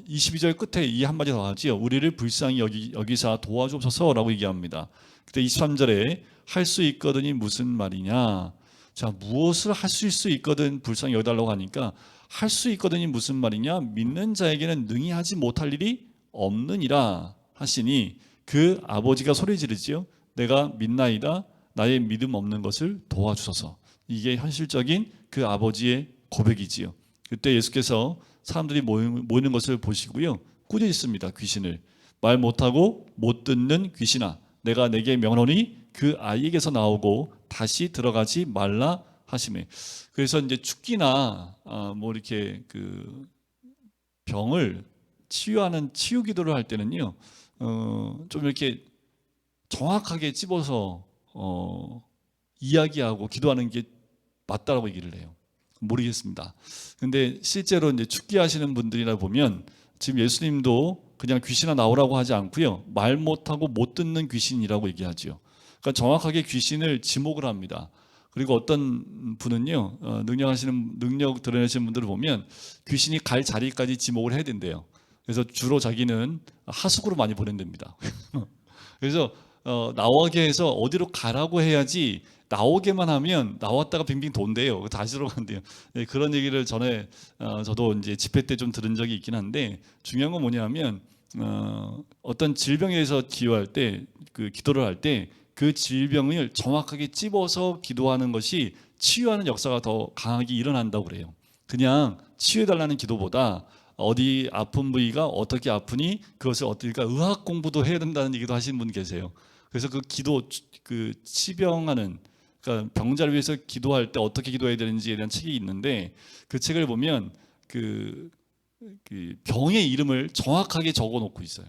22절 끝에 이 한마디 더 하지요. 우리를 불쌍히 여기사 도와주옵소서 라고 얘기합니다. 그때 23절에 할 수 있거든이 무슨 말이냐. 자, 무엇을 할 수 있거든 불쌍히 여기달라고 하니까 할 수 있거든이 무슨 말이냐. 믿는 자에게는 능히 하지 못할 일이 없느니라 하시니 그 아버지가 소리 지르지요. 내가 믿나이다. 나의 믿음 없는 것을 도와주소서. 이게 현실적인 그 아버지의 고백이지요. 그때 예수께서 사람들이 모이는 것을 보시고요 꾸짖습니다. 귀신을 말 못하고 못 듣는 귀신아 내가 내게 명하노니 그 아이에게서 나오고 다시 들어가지 말라 하시매. 그래서 이제 죽기나 이렇게 그 병을 치유하는 치유 기도를 할 때는요 좀 이렇게 정확하게 찝어서 이야기하고 기도하는 게 맞다라고 얘기를 해요. 모르겠습니다. 근데 실제로 이제 축기하시는 분들이라 보면 지금 예수님도 그냥 귀신아 나오라고 하지 않고요. 말 못하고 못 듣는 귀신이라고 얘기하죠. 그러니까 정확하게 귀신을 지목을 합니다. 그리고 어떤 분은요, 능력 드러내시는 분들을 보면 귀신이 갈 자리까지 지목을 해야 된대요. 그래서 주로 자기는 하숙으로 많이 보낸답니다. 그래서 나오게 해서 어디로 가라고 해야지 나오게만 하면 나왔다가 빙빙 돈대요. 다시 들어간대요. 네, 그런 얘기를 전에 저도 이제 집회 때 좀 들은 적이 있긴 한데 중요한 건 뭐냐면 어떤 질병에서 기도할 때 그 기도를 할 때 그 질병을 정확하게 찝어서 기도하는 것이 치유하는 역사가 더 강하게 일어난다고 그래요. 그냥 치유해달라는 기도보다 어디 아픈 부위가 어떻게 아프니 그것을 어떻게 의학 공부도 해야 된다는 얘기도 하시는 분 계세요. 그래서 그 기도 그 치병하는 그러니까 병자를 위해서 기도할 때 어떻게 기도해야 되는지에 대한 책이 있는데 그 책을 보면 그 병의 이름을 정확하게 적어 놓고 있어요.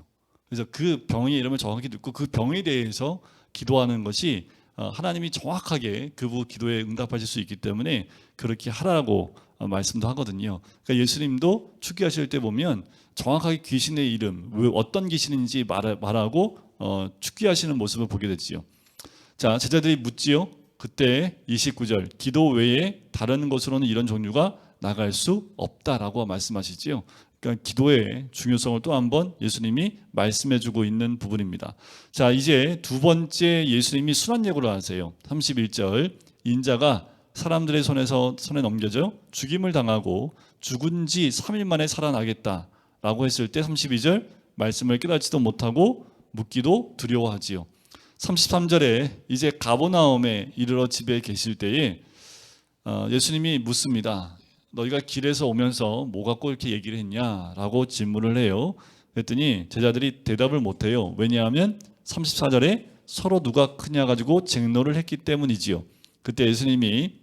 그래서 그 병의 이름을 정확히 듣고 그 병에 대해서 기도하는 것이 하나님이 정확하게 그분 기도에 응답하실 수 있기 때문에 그렇게 하라고 말씀도 하거든요. 그러니까 예수님도 축기하실 때 보면 정확하게 귀신의 이름, 어떤 귀신인지 말하고 축기하시는 모습을 보게 되지요. 자, 제자들이 묻지요. 그때 29절 기도 외에 다른 것으로는 이런 종류가 나갈 수 없다라고 말씀하시지요. 그러니까 기도의 중요성을 또 한번 예수님이 말씀해주고 있는 부분입니다. 자, 이제 두 번째 예수님이 순환 예고를 하세요. 31절 인자가 사람들의 손에 넘겨져 죽임을 당하고 죽은 지 3일 만에 살아나겠다라고 했을 때 32절 말씀을 깨닫지도 못하고 묻기도 두려워하지요. 33절에 이제 가버나움에 이르러 집에 계실 때에 예수님이 묻습니다. 너희가 길에서 오면서 뭐 갖고 이렇게 얘기를 했냐라고 질문을 해요. 그랬더니 제자들이 대답을 못해요. 왜냐하면 34절에 서로 누가 크냐 가지고 쟁론을 했기 때문이지요. 그때 예수님이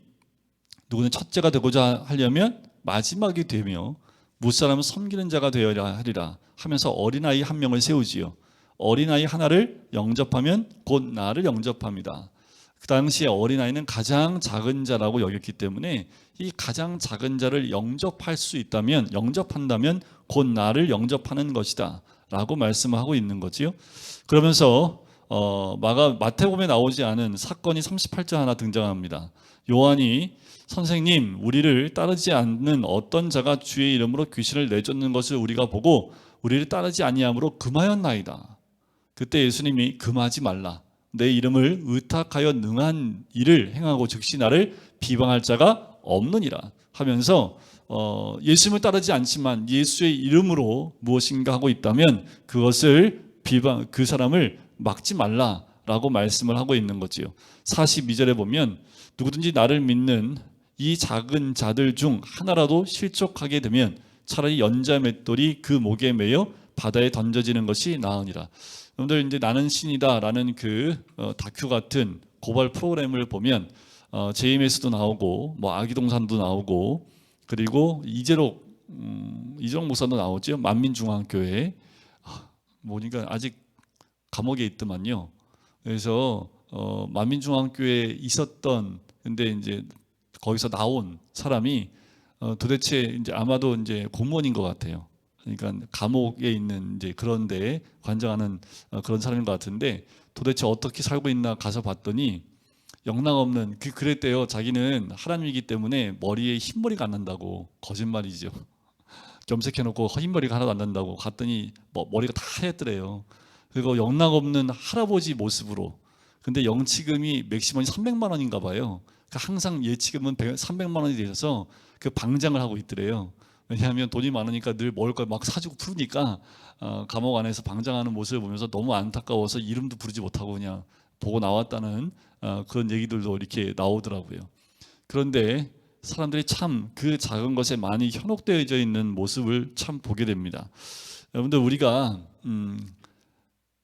누구는 첫째가 되고자 하려면 마지막이 되며 무사람은 섬기는 자가 되어야 하리라 하면서 어린아이 한 명을 세우지요. 어린아이 하나를 영접하면 곧 나를 영접합니다. 그 당시에 어린아이는 가장 작은 자라고 여겼기 때문에 이 가장 작은 자를 영접한다면 곧 나를 영접하는 것이다 라고 말씀하고 있는 거지요. 그러면서 마태복음에 나오지 않은 사건이 38절 하나 등장합니다. 요한이 선생님 우리를 따르지 않는 어떤 자가 주의 이름으로 귀신을 내쫓는 것을 우리가 보고 우리를 따르지 아니함으로 금하였나이다. 그때 예수님이 금하지 말라. 내 이름을 의탁하여 능한 일을 행하고 즉시 나를 비방할 자가 없느니라 하면서 예수님을 따르지 않지만 예수의 이름으로 무엇인가 하고 있다면 그것을 그 사람을 막지 말라라고 말씀을 하고 있는 거지요. 42절에 보면 누구든지 나를 믿는 이 작은 자들 중 하나라도 실족하게 되면 차라리 연자 맷돌이 그 목에 매여 바다에 던져지는 것이 나으니라. 여러분들 이제 나는 신이다라는 그 다큐 같은 고발 프로그램을 보면 JMS도 나오고 뭐 아기동산도 나오고 그리고 이재록 목사도 나오죠. 만민중앙교회 보니까 아직 감옥에 있더만요. 그래서 만민중앙교회에 있었던 근데 이제 거기서 나온 사람이 도대체 이제 아마도 이제 공무원인 것 같아요. 그러니까 감옥에 있는 이제 그런 데에 관장하는 그런 사람인 것 같은데 도대체 어떻게 살고 있나 가서 봤더니 영락없는 그랬대요. 자기는 하나님이기 때문에 머리에 흰머리가 안 난다고. 거짓말이죠. 염색해놓고 흰머리가 하나도 안 난다고 갔더니 머리가 다 하얗더래요. 그리고 영락없는 할아버지 모습으로. 근데 영치금이 맥시멈이 300만 원인가 봐요. 그러니까 항상 예치금은 300만 원이 되셔서 그 방장을 하고 있더래요. 왜냐하면 돈이 많으니까 늘 먹을 걸 막 사주고 푸니까 감옥 안에서 방장하는 모습을 보면서 너무 안타까워서 이름도 부르지 못하고 그냥 보고 나왔다는 그런 얘기들도 이렇게 나오더라고요. 그런데 사람들이 참 그 작은 것에 많이 현혹되어져 있는 모습을 참 보게 됩니다. 여러분들 우리가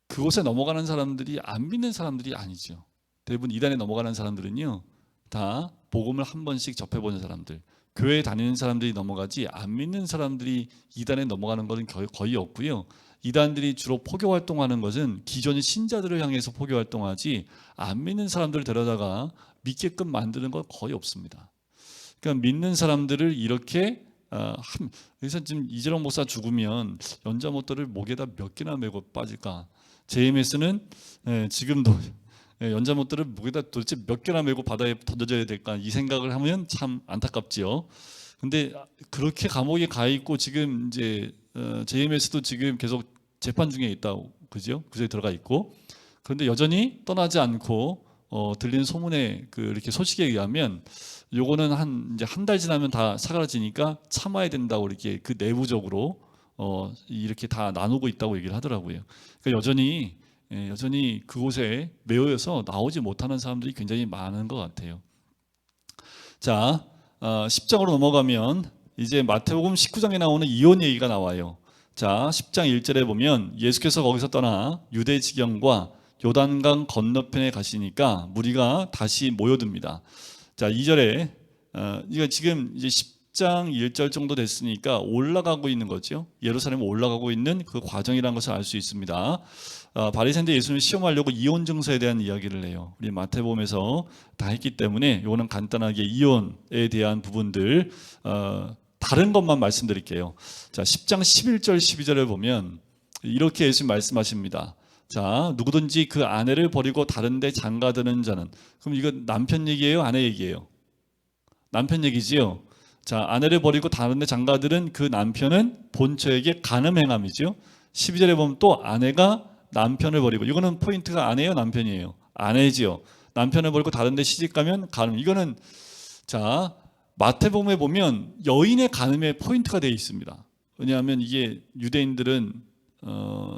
그곳에 넘어가는 사람들이 안 믿는 사람들이 아니죠. 대부분 이단에 넘어가는 사람들은요 다 복음을 한 번씩 접해보는 사람들, 교회 다니는 사람들이 넘어가지 안 믿는 사람들이 이단에 넘어가는 것은 거의 없고요. 이단들이 주로 포교 활동하는 것은 기존의 신자들을 향해서 포교 활동하지 안 믿는 사람들을 데려다가 믿게끔 만드는 건 거의 없습니다. 그러니까 믿는 사람들을 이렇게 그래서 지금 이재long 목사 죽으면 연자못들을 목에다 몇 개나 메고 빠질까? JMS는 지금도 연자못들을 목에다 도대체 몇 개나 메고 바다에 던져져야 될까? 이 생각을 하면 참 안타깝지요. 근데 그렇게 감옥에 가 있고 지금 이제 JMS도 지금 계속 재판 중에 있다고 그죠? 그저에 들어가 있고 그런데 여전히 떠나지 않고 들리는 소문에 이렇게 소식에 의하면 요거는 이제 한 달 지나면 다 사라지니까 참아야 된다고 이렇게 그 내부적으로 이렇게 다 나누고 있다고 얘기를 하더라고요. 그러니까 여전히 그곳에 매여서 나오지 못하는 사람들이 굉장히 많은 것 같아요. 자, 10장으로 넘어가면 이제 마태복음 19장에 나오는 이혼 얘기가 나와요. 자, 10장 1절에 보면 예수께서 거기서 떠나 유대 지경과 요단강 건너편에 가시니까 무리가 다시 모여듭니다. 자, 2절에 이거 지금 이제 10장 1절 정도 됐으니까 올라가고 있는 거죠. 예루살렘에 올라가고 있는 그 과정이라는 것을 알 수 있습니다. 바리새인들 예수님을 시험하려고 이혼 증서에 대한 이야기를 해요. 우리 마태복음에서 다 했기 때문에 이거는 간단하게 이혼에 대한 부분들 다른 것만 말씀드릴게요. 자, 10장 11절 12절을 보면 이렇게 예수님 말씀하십니다. 자, 누구든지 그 아내를 버리고 다른 데 장가드는 자는, 그럼 이거 남편 얘기예요, 아내 얘기예요? 남편 얘기지요. 자, 아내를 버리고 다른 데 장가들은 그 남편은 본처에게 간음 행함이죠. 12절에 보면 또 아내가 남편을 버리고, 이거는 포인트가 아내예요, 남편이에요? 아내지요. 남편을 버리고 다른 데 시집가면 간음. 이거는 자, 마태복음에 보면 여인의 간음에 포인트가 되어 있습니다. 왜냐하면 이게 유대인들은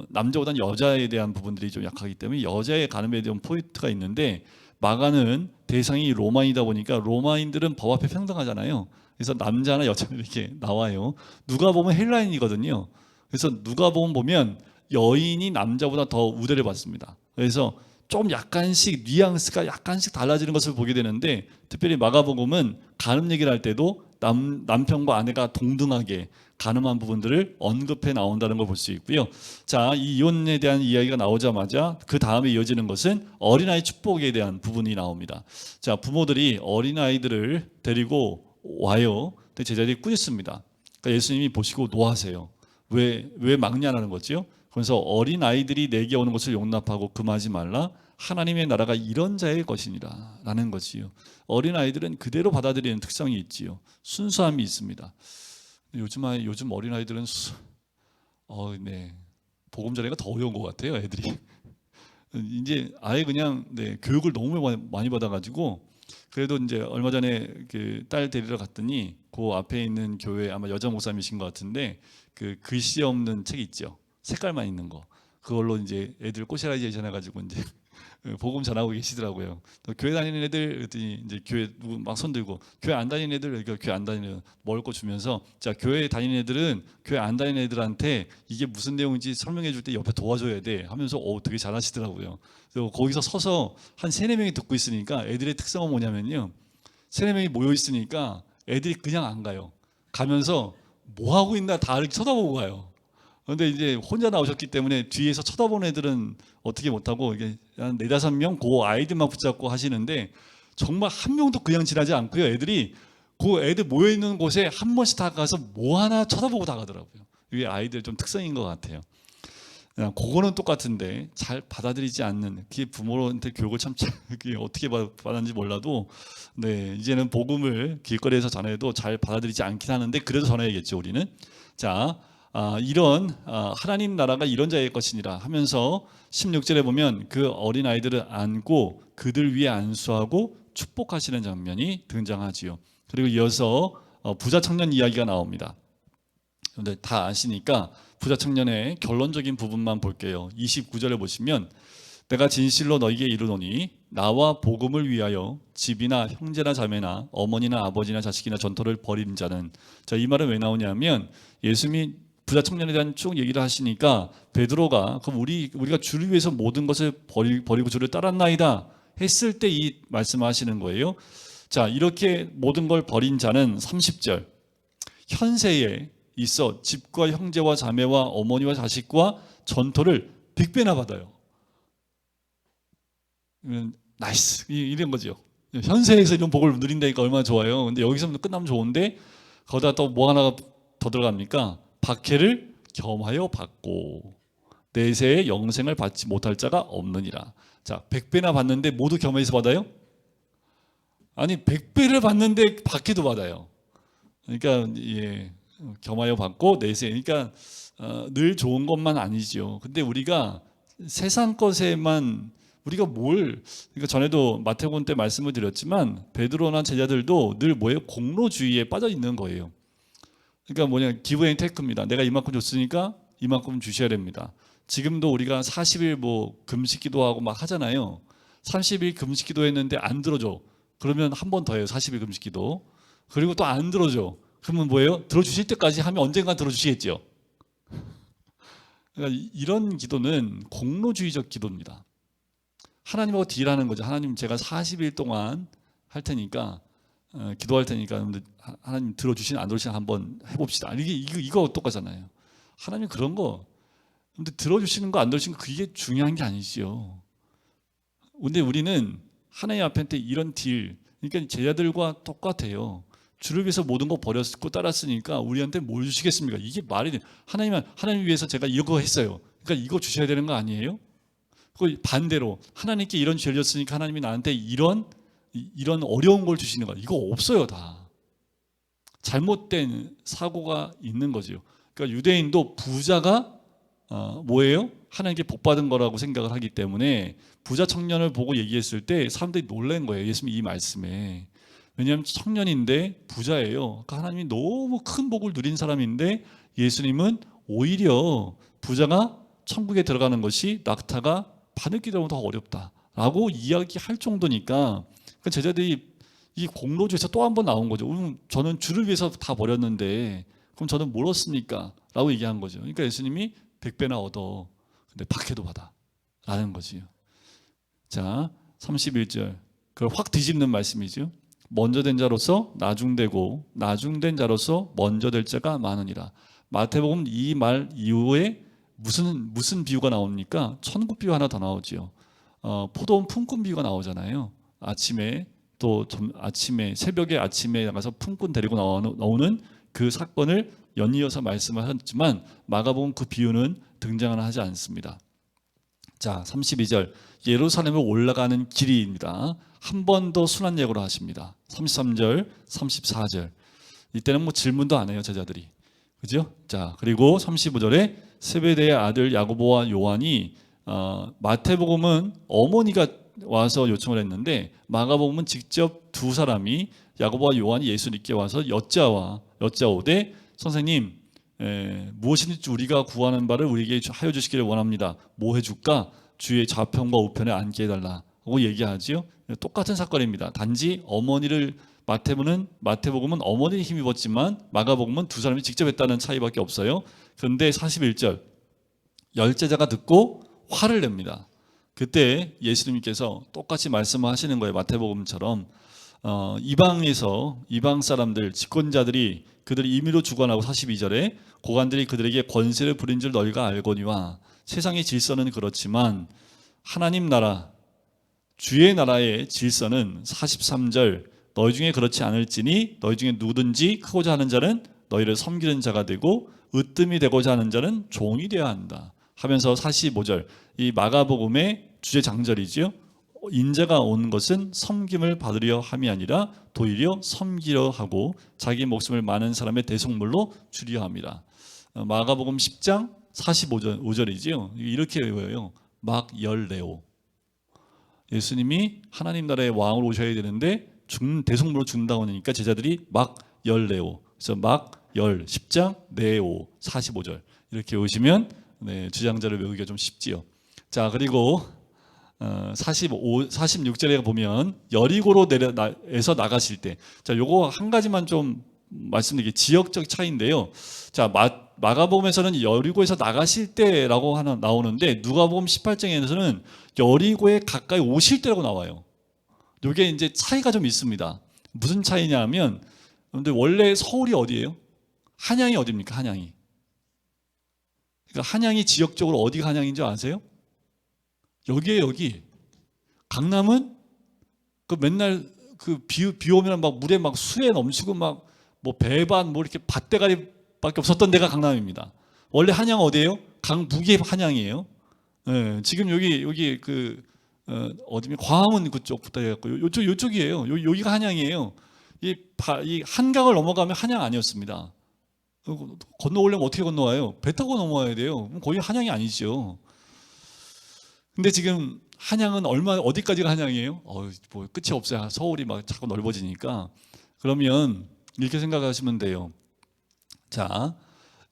남자보다는 여자에 대한 부분들이 좀 약하기 때문에 여자의 간음에 대한 포인트가 있는데, 마가는 대상이 로마인이다 보니까 로마인들은 법 앞에 평등하잖아요. 그래서 남자나 여자는 이렇게 나와요. 누가복음은 헬라인이거든요. 그래서 누가복음 보면 여인이 남자보다 더 우대를 받습니다. 그래서 좀 약간씩 뉘앙스가 약간씩 달라지는 것을 보게 되는데, 특별히 마가복음은 간음 얘기를 할 때도 남편과 아내가 동등하게 간음한 부분들을 언급해 나온다는 걸 볼 수 있고요. 자, 이 이혼에 대한 이야기가 나오자마자 그 다음에 이어지는 것은 어린아이 축복에 대한 부분이 나옵니다. 자, 부모들이 어린아이들을 데리고 와요. 근데 제자들이 꾸짖습니다. 그러니까 예수님이 보시고 노하세요. 왜 막냐라는 거죠. 그래서 어린아이들이 내게 오는 것을 용납하고 금하지 말라. 하나님의 나라가 이런 자의 것이니라 라는 것이요. 어린아이들은 그대로 받아들이는 특성이 있지요. 순수함이 있습니다. 요즘 어린아이들은 복음 전해가 더 어려운 것 같아요, 애들이. 이제 아예 그냥 교육을 너무 많이 받아가지고, 그래도 이제 얼마 전에 그 딸 데리러 갔더니 그 앞에 있는 교회 아마 여자 목사님이신 것 같은데, 그 글씨 없는 책 있죠, 색깔만 있는 거, 그걸로 이제 애들 꼬시라이제이션 해가지고 이제 복음 전하고 계시더라고요. 또 교회 다니는 애들 그랬더니 이제 교회 누구 막 손들고, 교회 안 다니는 애들, 그러니까 교회 안 다니는 애들 먹을 거 주면서, 자, 교회 다니는 애들은 교회 안 다니는 애들한테 이게 무슨 내용인지 설명해 줄 때 옆에 도와줘야 돼 하면서 되게 잘하시더라고요. 그래서 거기서 서서 한 3-4명이 듣고 있으니까, 애들의 특성은 뭐냐면요, 3-4명이 모여 있으니까 애들이 그냥 안 가요. 가면서 뭐 하고 있나 다 이렇게 쳐다보고 가요. 그런데 이제 혼자 나오셨기 때문에 뒤에서 쳐다보는 애들은 어떻게 못하고, 이게 한 4-5명 그 아이들만 붙잡고 하시는데, 정말 한 명도 그냥 지나지 않고요. 애들이 그 애들 모여 있는 곳에 한 번씩 다 가서 뭐 하나 쳐다보고 다 가더라고요. 이게 아이들 좀 특성인 것 같아요. 그거는 똑같은데 잘 받아들이지 않는, 그게 부모한테 교육을 참 그게 어떻게 받았는지 몰라도, 이제는 복음을 길거리에서 전해도 잘 받아들이지 않긴 하는데, 그래도 전해야겠죠, 우리는. 자, 이런 하나님 나라가 이런 자의 것이니라 하면서 16절에 보면 그 어린아이들을 안고 그들 위에 안수하고 축복하시는 장면이 등장하지요. 그리고 이어서 부자 청년 이야기가 나옵니다. 그런데 다 아시니까 부자 청년의 결론적인 부분만 볼게요. 29절에 보시면, 내가 진실로 너희에게 이르노니 나와 복음을 위하여 집이나 형제나 자매나 어머니나 아버지나 자식이나 전토를 벌인 자는, 자, 이 말은 왜 나오냐면, 예수님이 부자 청년에 대한 쭉 얘기를 하시니까 베드로가 그럼 우리가 주를 위해서 모든 것을 버리고 주를 따랐나이다 했을 때 이 말씀을 하시는 거예요. 자, 이렇게 모든 걸 버린 자는 30절, 현세에 있어 집과 형제와 자매와 어머니와 자식과 전토를 100배나 받아요. 나이스, 이런 거죠. 현세에서 이런 복을 누린다니까 얼마나 좋아요. 근데 여기서 끝나면 좋은데 거기다 또 뭐 하나가 더 들어갑니까? 박해를 겸하여 받고 내세의 영생을 받지 못할 자가 없느니라. 자, 100배나 받는데 모두 겸해서 받아요? 아니, 100배를 받는데 박해도 받아요. 그러니까 예, 겸하여 받고 내세. 그러니까 늘 좋은 것만 아니죠. 근데 우리가 세상 것에만 우리가 그러니까 전에도 마태복음 때 말씀을 드렸지만 베드로나 제자들도 늘 뭐예요? 공로주의에 빠져 있는 거예요. 그러니까 뭐냐, 기브 앤 테크입니다. 내가 이만큼 줬으니까 이만큼 주셔야 됩니다. 지금도 우리가 40일 뭐 금식 기도하고 막 하잖아요. 30일 금식 기도했는데 안 들어줘. 그러면 한 번 더 해요. 40일 금식 기도. 그리고 또 안 들어줘. 그러면 뭐예요? 들어주실 때까지 하면 언젠가 들어주시겠죠. 그러니까 이런 기도는 공로주의적 기도입니다. 하나님하고 딜하는 거죠. 하나님, 제가 40일 동안 할 테니까 기도할 테니까 하나님 들어주시나 안 들어주시나 한번 해봅시다. 이거 똑같잖아요. 하나님 그런 거, 근데 들어주시는 거 안 들어주시는 거 그게 중요한 게 아니지요. 근데 우리는 하나님 앞에 이런 딜, 그러니까 제자들과 똑같아요. 주를 위해서 모든 거 버렸고 따랐으니까 우리한테 뭘 주시겠습니까? 이게 말이 돼. 하나님 위해서 제가 이거 했어요. 그러니까 이거 주셔야 되는 거 아니에요? 그 반대로 하나님께 이런 죄를 졌으니까 하나님이 나한테 이런 어려운 걸 주시는 거야. 이거 없어요. 다 잘못된 사고가 있는 거죠. 그러니까 유대인도 부자가 뭐예요? 하나님께 복 받은 거라고 생각을 하기 때문에 부자 청년을 보고 얘기했을 때 사람들이 놀란 거예요. 예수님 이 말씀에. 왜냐하면 청년인데 부자예요. 그러니까 하나님이 너무 큰 복을 누린 사람인데 예수님은 오히려 부자가 천국에 들어가는 것이 낙타가 바늘기보다 더 어렵다라고 이야기할 정도니까 그 제자들이 이 공로주에서 또 한 번 나온 거죠. 저는 주를 위해서 다 버렸는데 그럼 저는 뭘 얻습니까? 라고 얘기한 거죠. 그러니까 예수님이 100배나 얻어. 근데 박해도 받아. 라는 거지요. 자, 31절. 그걸 확 뒤집는 말씀이죠. 먼저 된 자로서 나중되고 나중된 자로서 먼저 될 자가 많으니라. 마태복음 이 말 이후에 무슨 비유가 나옵니까? 천국 비유 하나 더 나오지요. 포도원 품꾼 비유가 나오잖아요. 아침에 새벽에 아침에 나가서 품꾼 데리고 나오는 그 사건을 연이어서 말씀하셨지만 마가복음 그 비유는 등장을 하지 않습니다. 자, 32절. 예루살렘에 올라가는 길이입니다. 한 번 더 순환 예고를 하십니다. 33절, 34절. 이때는 뭐 질문도 안 해요, 제자들이. 그죠? 자, 그리고 35절에 세베대의 아들 야고보와 요한이 마태복음은 어머니가 와서 요청을 했는데 마가복음은 직접 두 사람이 야고보와 요한이 예수님께 와서 여짜오되 선생님 무엇이든지 우리가 구하는 바를 우리에게 하여 주시기를 원합니다. 뭐 해줄까? 주의 좌편과 우편에 앉게 해달라고 얘기하지요. 똑같은 사건입니다. 단지 마태복음은 어머니를 힘입었지만 마가복음은 두 사람이 직접 했다는 차이밖에 없어요. 그런데 41절 열제자가 듣고 화를 냅니다. 그때 예수님께서 똑같이 말씀하시는 거예요. 마태복음처럼 이방 사람들 집권자들이 그들이 임의로 주관하고 42절에 고관들이 그들에게 권세를 부린 줄 너희가 알거니와 세상의 질서는 그렇지만 하나님 나라 주의 나라의 질서는 43절 너희 중에 그렇지 않을지니 너희 중에 누구든지 크고자 하는 자는 너희를 섬기는 자가 되고 으뜸이 되고자 하는 자는 종이 되어야 한다 하면서 45절 이 마가복음의 주제 장절이지요. 인자가 온 것은 섬김을 받으려 함이 아니라 도리어 섬기려 하고 자기 목숨을 많은 사람의 대속물로 주려 합니다. 마가복음 10장 45절이지요. 이렇게 외워요. 막 열레오. 예수님이 하나님 나라의 왕으로 오셔야 되는데 대속물로 준다고 하니까 제자들이 막 열레오. 그래서 막 10장 네오 45절 이렇게 오시면 주장자를 외우기가 좀 쉽지요. 자, 그리고 46절에 보면 여리고로에서 나가실 때, 자, 요거 한 가지만 좀 말씀드리게 지역적 차이인데요. 자, 마가복음에서는 여리고에서 나가실 때라고 하나 나오는데 누가복음 18장에서는 여리고에 가까이 오실 때라고 나와요. 요게 이제 차이가 좀 있습니다. 무슨 차이냐면, 근데 원래 서울이 어디예요? 한양이 어디입니까? 한양이. 그러니까 한양이 지역적으로 어디가 한양인지 아세요? 여기에 여기. 강남은 그 맨날 비 오면 막 물에 막 수에 넘치고 막 뭐 배반 뭐 이렇게 밭대가리밖에 없었던 데가 강남입니다. 원래 한양 어디예요? 강북이 한양이에요. 예, 지금 여기 어디면 광화문 그쪽부터 해갖고 요쪽이에요. 여기가 한양이에요. 이 한강을 넘어가면 한양 아니었습니다. 건너오려면 어떻게 건너와요? 배 타고 넘어와야 돼요. 그럼 거기 한양이 아니죠. 근데 지금 한양은 어디까지가 한양이에요? 뭐 끝이 없어요. 서울이 막 자꾸 넓어지니까. 그러면 이렇게 생각하시면 돼요. 자,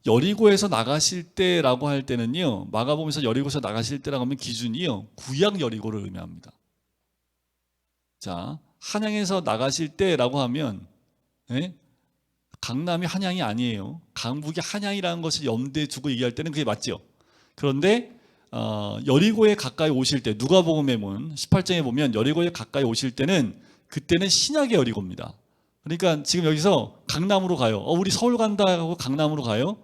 여리고에서 나가실 때라고 할 때는요, 마가복음에서 여리고에서 나가실 때라고 하면 기준이요, 구약 여리고를 의미합니다. 자, 한양에서 나가실 때라고 하면, 예? 강남이 한양이 아니에요. 강북이 한양이라는 것을 염두에 두고 얘기할 때는 그게 맞죠. 그런데 여리고에 가까이 오실 때, 누가복음에 보면 18장에 보면 여리고에 가까이 오실 때는 그때는 신약의 여리고입니다. 그러니까 지금 여기서 강남으로 가요. 우리 서울 간다 하고 강남으로 가요.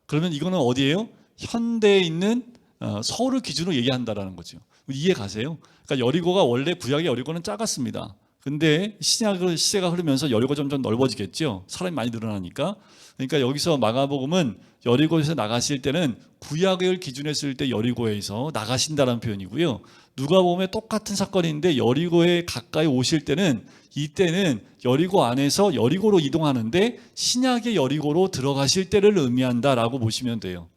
그러면 이거는 어디예요? 현대에 있는 서울을 기준으로 얘기한다라는 거죠. 이해 가세요? 그러니까 여리고가 원래 구약의 여리고는 작았습니다. 근데 신약으로 시대가 흐르면서 여리고 점점 넓어지겠죠. 사람이 많이 늘어나니까. 그러니까 여기서 마가복음은 여리고에서 나가실 때는 구약을 기준했을 때 여리고에서 나가신다는 표현이고요. 누가복음에 똑같은 사건인데 여리고에 가까이 오실 때는 이때는 여리고 안에서 여리고로 이동하는데 신약의 여리고로 들어가실 때를 의미한다라고 보시면 돼요.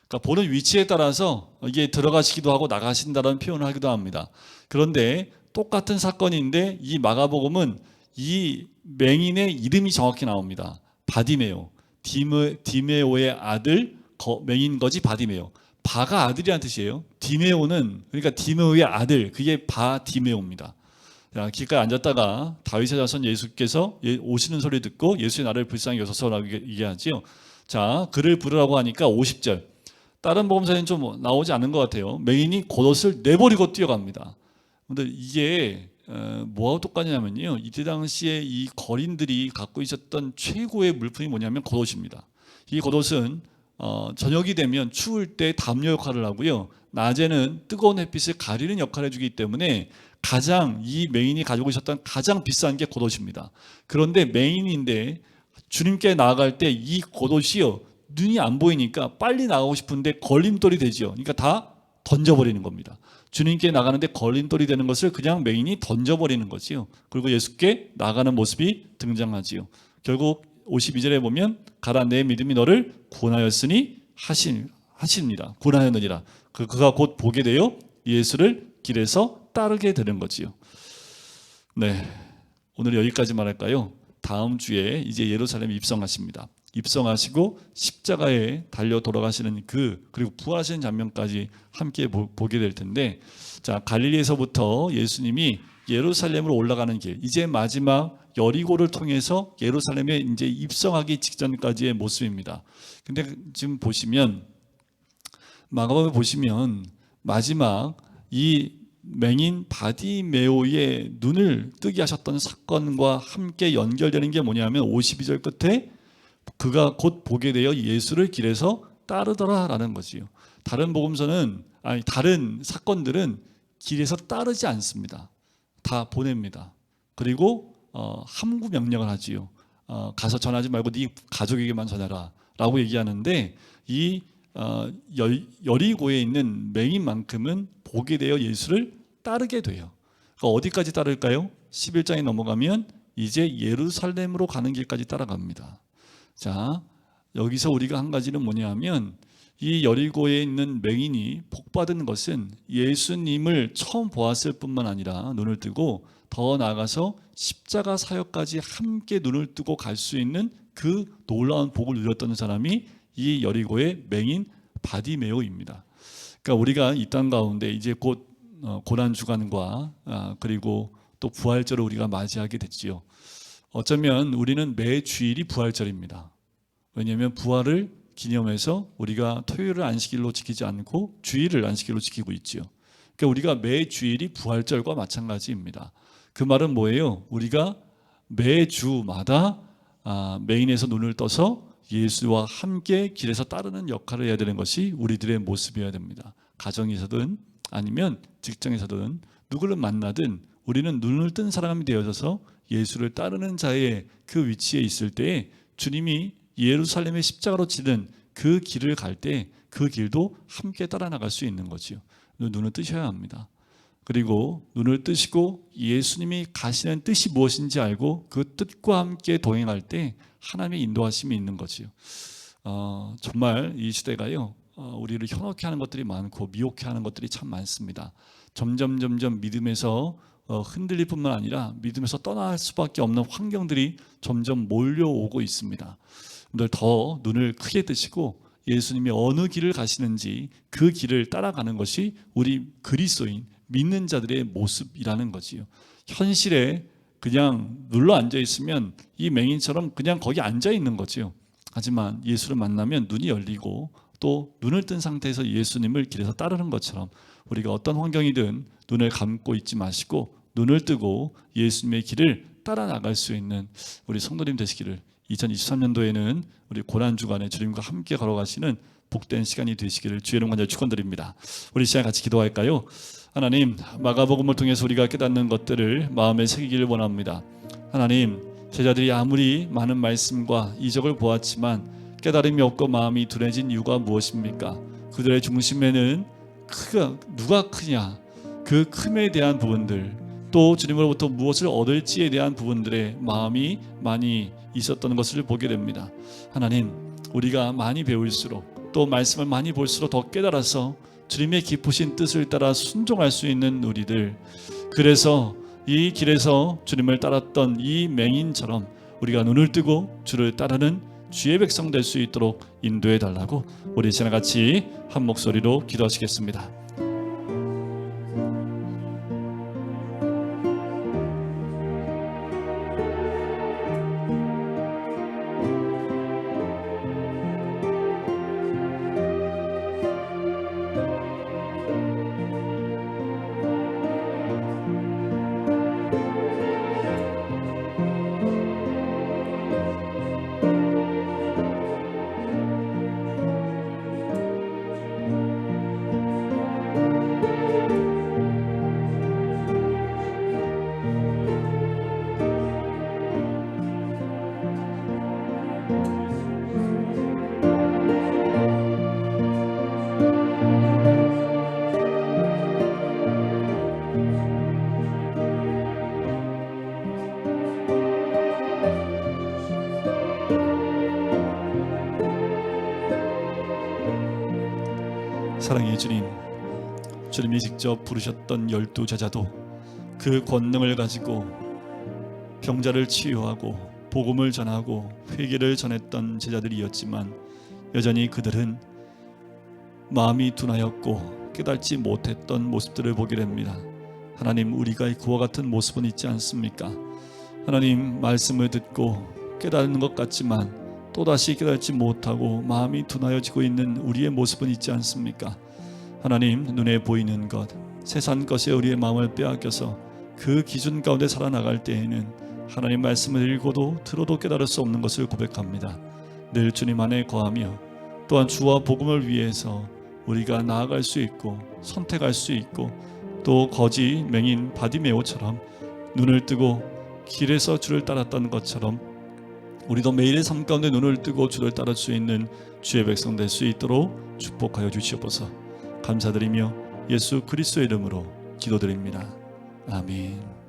그러니까 보는 위치에 따라서 이게 들어가시기도 하고 나가신다는 표현을 하기도 합니다. 그런데 똑같은 사건인데 이 마가복음은 이 맹인의 이름이 정확히 나옵니다. 바디메오, 디메오의 아들 맹인 거지 바디메오. 바가 아들이라는 뜻이에요. 디메오는 그러니까 디메오의 아들, 그게 바디메오입니다. 길가에 앉았다가 다윗의 자손 예수께서 오시는 소리 듣고 예수의 나를 불쌍히 여소서라고 얘기하지요. 자, 그를 부르라고 하니까 50절. 다른 복음서에는 좀 나오지 않은 것 같아요. 맹인이 겉옷을 내버리고 뛰어갑니다. 근데 이게 뭐하고 똑같냐면요, 이때 당시에 이 거린들이 갖고 있었던 최고의 물품이 뭐냐면 겉옷입니다. 이 겉옷은 저녁이 되면 추울 때 담요 역할을 하고요, 낮에는 뜨거운 햇빛을 가리는 역할을 해주기 때문에 가장 이 맹인이 가지고 있었던 가장 비싼 게 겉옷입니다. 그런데 맹인인데 주님께 나아갈 때 이 겉옷이요, 눈이 안 보이니까 빨리 나가고 싶은데 걸림돌이 되지요. 그러니까 다 던져버리는 겁니다. 주님께 나가는데 걸림돌이 되는 것을 그냥 맹인이 던져버리는 거지요. 그리고 예수께 나가는 모습이 등장하지요. 결국 52절에 보면 가라, 내 믿음이 너를 구원하였으니 하십니다. 구원하였느니라. 그가 곧 보게 되어 예수를 길에서 따르게 되는 거지요. 네, 오늘 여기까지만 할까요? 다음 주에 이제 예루살렘에 입성하십니다. 입성하시고 십자가에 달려 돌아가시는 그리고 부활하시는 장면까지 함께 보게 될 텐데, 자, 갈릴리에서부터 예수님이 예루살렘으로 올라가는 길, 이제 마지막 여리고를 통해서 예루살렘에 이제 입성하기 직전까지의 모습입니다. 근데 지금 보시면 마가복음에 보시면 마지막 이 맹인 바디메오의 눈을 뜨게 하셨던 사건과 함께 연결되는 게 뭐냐면 52절 끝에 그가 곧 보게 되어 예수를 길에서 따르더라라는 거지요. 다른 복음서는 다른 사건들은 길에서 따르지 않습니다. 다 보냅니다. 그리고 함구 명령을 하지요. 가서 전하지 말고 네 가족에게만 전해라 라고 얘기하는데, 이 여리고에 있는 맹인만큼은 보게 되어 예수를 따르게 돼요. 그러니까 어디까지 따를까요? 11장에 넘어가면 이제 예루살렘으로 가는 길까지 따라갑니다. 자, 여기서 우리가 한 가지는 뭐냐면, 이 여리고에 있는 맹인이 복받은 것은 예수님을 처음 보았을 뿐만 아니라 눈을 뜨고 더 나아가서 십자가 사역까지 함께 눈을 뜨고 갈 수 있는 그 놀라운 복을 누렸던 사람이 이 여리고의 맹인 바디메오입니다. 그러니까 우리가 이 땅 가운데 이제 곧 고난 주간과 그리고 또 부활절을 우리가 맞이하게 됐지요. 어쩌면 우리는 매 주일이 부활절입니다. 왜냐하면 부활을 기념해서 우리가 토요일을 안식일로 지키지 않고 주일을 안식일로 지키고 있지요. 그러니까 우리가 매 주일이 부활절과 마찬가지입니다. 그 말은 뭐예요? 우리가 매 주마다 맹인에서 눈을 떠서 예수와 함께 길에서 따르는 역할을 해야 되는 것이 우리들의 모습이어야 됩니다. 가정에서든 아니면 직장에서든 누구를 만나든 우리는 눈을 뜬 사람이 되어져서 예수를 따르는 자의 그 위치에 있을 때에 주님이 예루살렘의 십자가로 치는 그 길을 갈 때 그 길도 함께 따라 나갈 수 있는 거지요. 눈을 뜨셔야 합니다. 그리고 눈을 뜨시고 예수님이 가시는 뜻이 무엇인지 알고 그 뜻과 함께 동행할 때 하나님의 인도하심이 있는 거지요. 정말 이 시대가요, 우리를 현혹해 하는 것들이 많고 미혹해 하는 것들이 참 많습니다. 점점 믿음에서 흔들릴 뿐만 아니라 믿음에서 떠날 수밖에 없는 환경들이 점점 몰려오고 있습니다. 여러분들 더 눈을 크게 뜨시고 예수님이 어느 길을 가시는지 그 길을 따라가는 것이 우리 그리스도인 믿는 자들의 모습이라는 거지요. 현실에 그냥 눌러 앉아 있으면 이 맹인처럼 그냥 거기 앉아 있는 거지요. 하지만 예수를 만나면 눈이 열리고 또 눈을 뜬 상태에서 예수님을 길에서 따르는 것처럼 우리가 어떤 환경이든 눈을 감고 있지 마시고 눈을 뜨고 예수님의 길을 따라 나갈 수 있는 우리 성도님 되시기를, 2023년도에는 우리 고난주간에 주님과 함께 걸어가시는 복된 시간이 되시기를 주의 이름 간절히 축원드립니다. 우리 시간 같이 기도할까요? 하나님, 마가복음을 통해서 우리가 깨닫는 것들을 마음에 새기기를 원합니다. 하나님, 제자들이 아무리 많은 말씀과 이적을 보았지만 깨달음이 없고 마음이 둔해진 이유가 무엇입니까? 그들의 중심에는 누가 크냐, 그 큼에 대한 부분들, 또 주님으로부터 무엇을 얻을지에 대한 부분들의 마음이 많이 있었던 것을 보게 됩니다. 하나님, 우리가 많이 배울수록 또 말씀을 많이 볼수록 더 깨달아서 주님의 깊으신 뜻을 따라 순종할 수 있는 우리들, 그래서 이 길에서 주님을 따랐던 이 맹인처럼 우리가 눈을 뜨고 주를 따르는 주의 백성 될 수 있도록 인도해 달라고 우리 지나 같이 한 목소리로 기도하시겠습니다. 사랑의 주님, 주님이 직접 부르셨던 12 제자도 그 권능을 가지고 병자를 치유하고 복음을 전하고 회개를 전했던 제자들이었지만 여전히 그들은 마음이 둔하였고 깨닫지 못했던 모습들을 보게 됩니다. 하나님, 우리가 그와 같은 모습은 있지 않습니까? 하나님, 말씀을 듣고 깨닫는 것 같지만 또다시 깨닫지 못하고 마음이 둔하여지고 있는 우리의 모습은 있지 않습니까? 하나님, 눈에 보이는 것, 세상 것에 우리의 마음을 빼앗겨서 그 기준 가운데 살아나갈 때에는 하나님 말씀을 읽어도 들어도 깨달을 수 없는 것을 고백합니다. 늘 주님 안에 거하며 또한 주와 복음을 위해서 우리가 나아갈 수 있고 선택할 수 있고 또 거지 맹인 바디메오처럼 눈을 뜨고 길에서 주를 따랐던 것처럼 우리도 매일의 삶 가운데 눈을 뜨고 주를 따를 수 있는 주의 백성 될 수 있도록 축복하여 주시옵소서. 감사드리며 예수 그리스도의 이름으로 기도드립니다. 아멘.